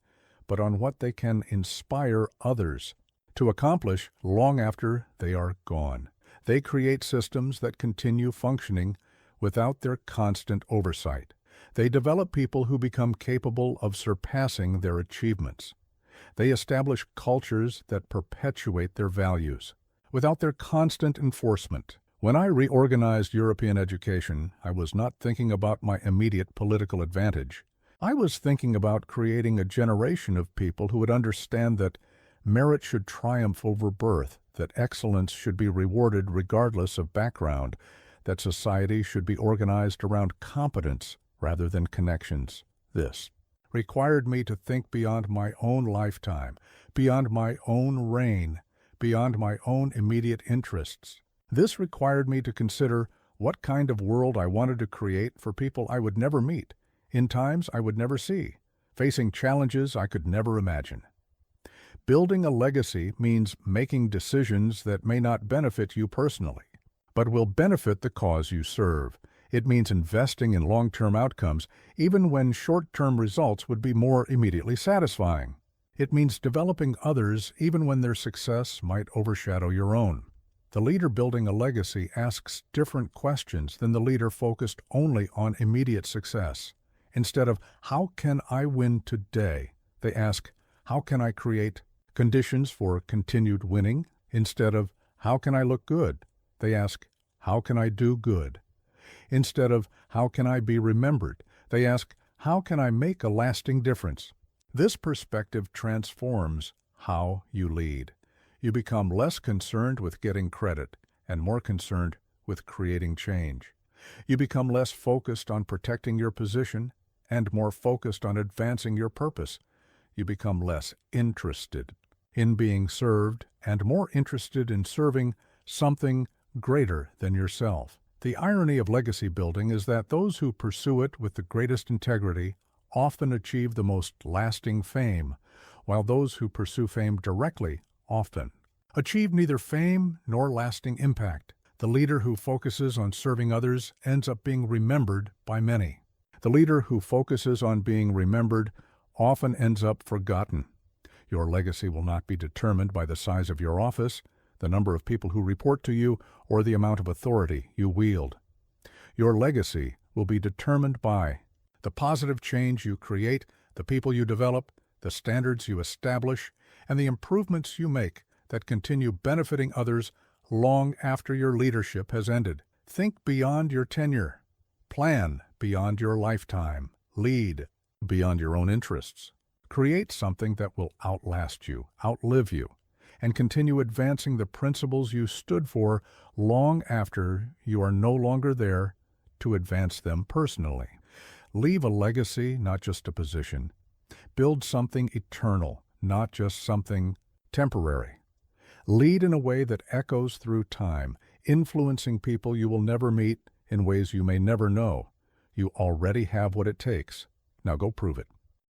but on what they can inspire others to accomplish long after they are gone. They create systems that continue functioning without their constant oversight. They develop people who become capable of surpassing their achievements. They establish cultures that perpetuate their values, without their constant enforcement. When I reorganized European education, I was not thinking about my immediate political advantage. I was thinking about creating a generation of people who would understand that merit should triumph over birth, that excellence should be rewarded regardless of background, that society should be organized around competence rather than connections. This required me to think beyond my own lifetime, beyond my own reign, beyond my own immediate interests. This required me to consider what kind of world I wanted to create for people I would never meet, in times I would never see, facing challenges I could never imagine. Building a legacy means making decisions that may not benefit you personally, but will benefit the cause you serve. It means investing in long-term outcomes, even when short-term results would be more immediately satisfying. It means developing others even when their success might overshadow your own. The leader building a legacy asks different questions than the leader focused only on immediate success. Instead of, how can I win today? They ask, how can I create conditions for continued winning? Instead of, how can I look good? They ask, how can I do good? Instead of, how can I be remembered? They ask, how can I make a lasting difference? This perspective transforms how you lead. You become less concerned with getting credit and more concerned with creating change. You become less focused on protecting your position and more focused on advancing your purpose. You become less interested in being served and more interested in serving something greater than yourself. The irony of legacy building is that those who pursue it with the greatest integrity often achieve the most lasting fame, while those who pursue fame directly often achieve neither fame nor lasting impact. The leader who focuses on serving others ends up being remembered by many. The leader who focuses on being remembered often ends up forgotten. Your legacy will not be determined by the size of your office, the number of people who report to you, or the amount of authority you wield. Your legacy will be determined by the positive change you create, the people you develop, the standards you establish, and the improvements you make that continue benefiting others long after your leadership has ended. Think beyond your tenure. Plan beyond your lifetime. Lead beyond your own interests. Create something that will outlast you, outlive you, and continue advancing the principles you stood for long after you are no longer there to advance them personally. Leave a legacy, not just a position. Build something eternal, not just something temporary. Lead in a way that echoes through time, influencing people you will never meet in ways you may never know. You already have what it takes. Now go prove it.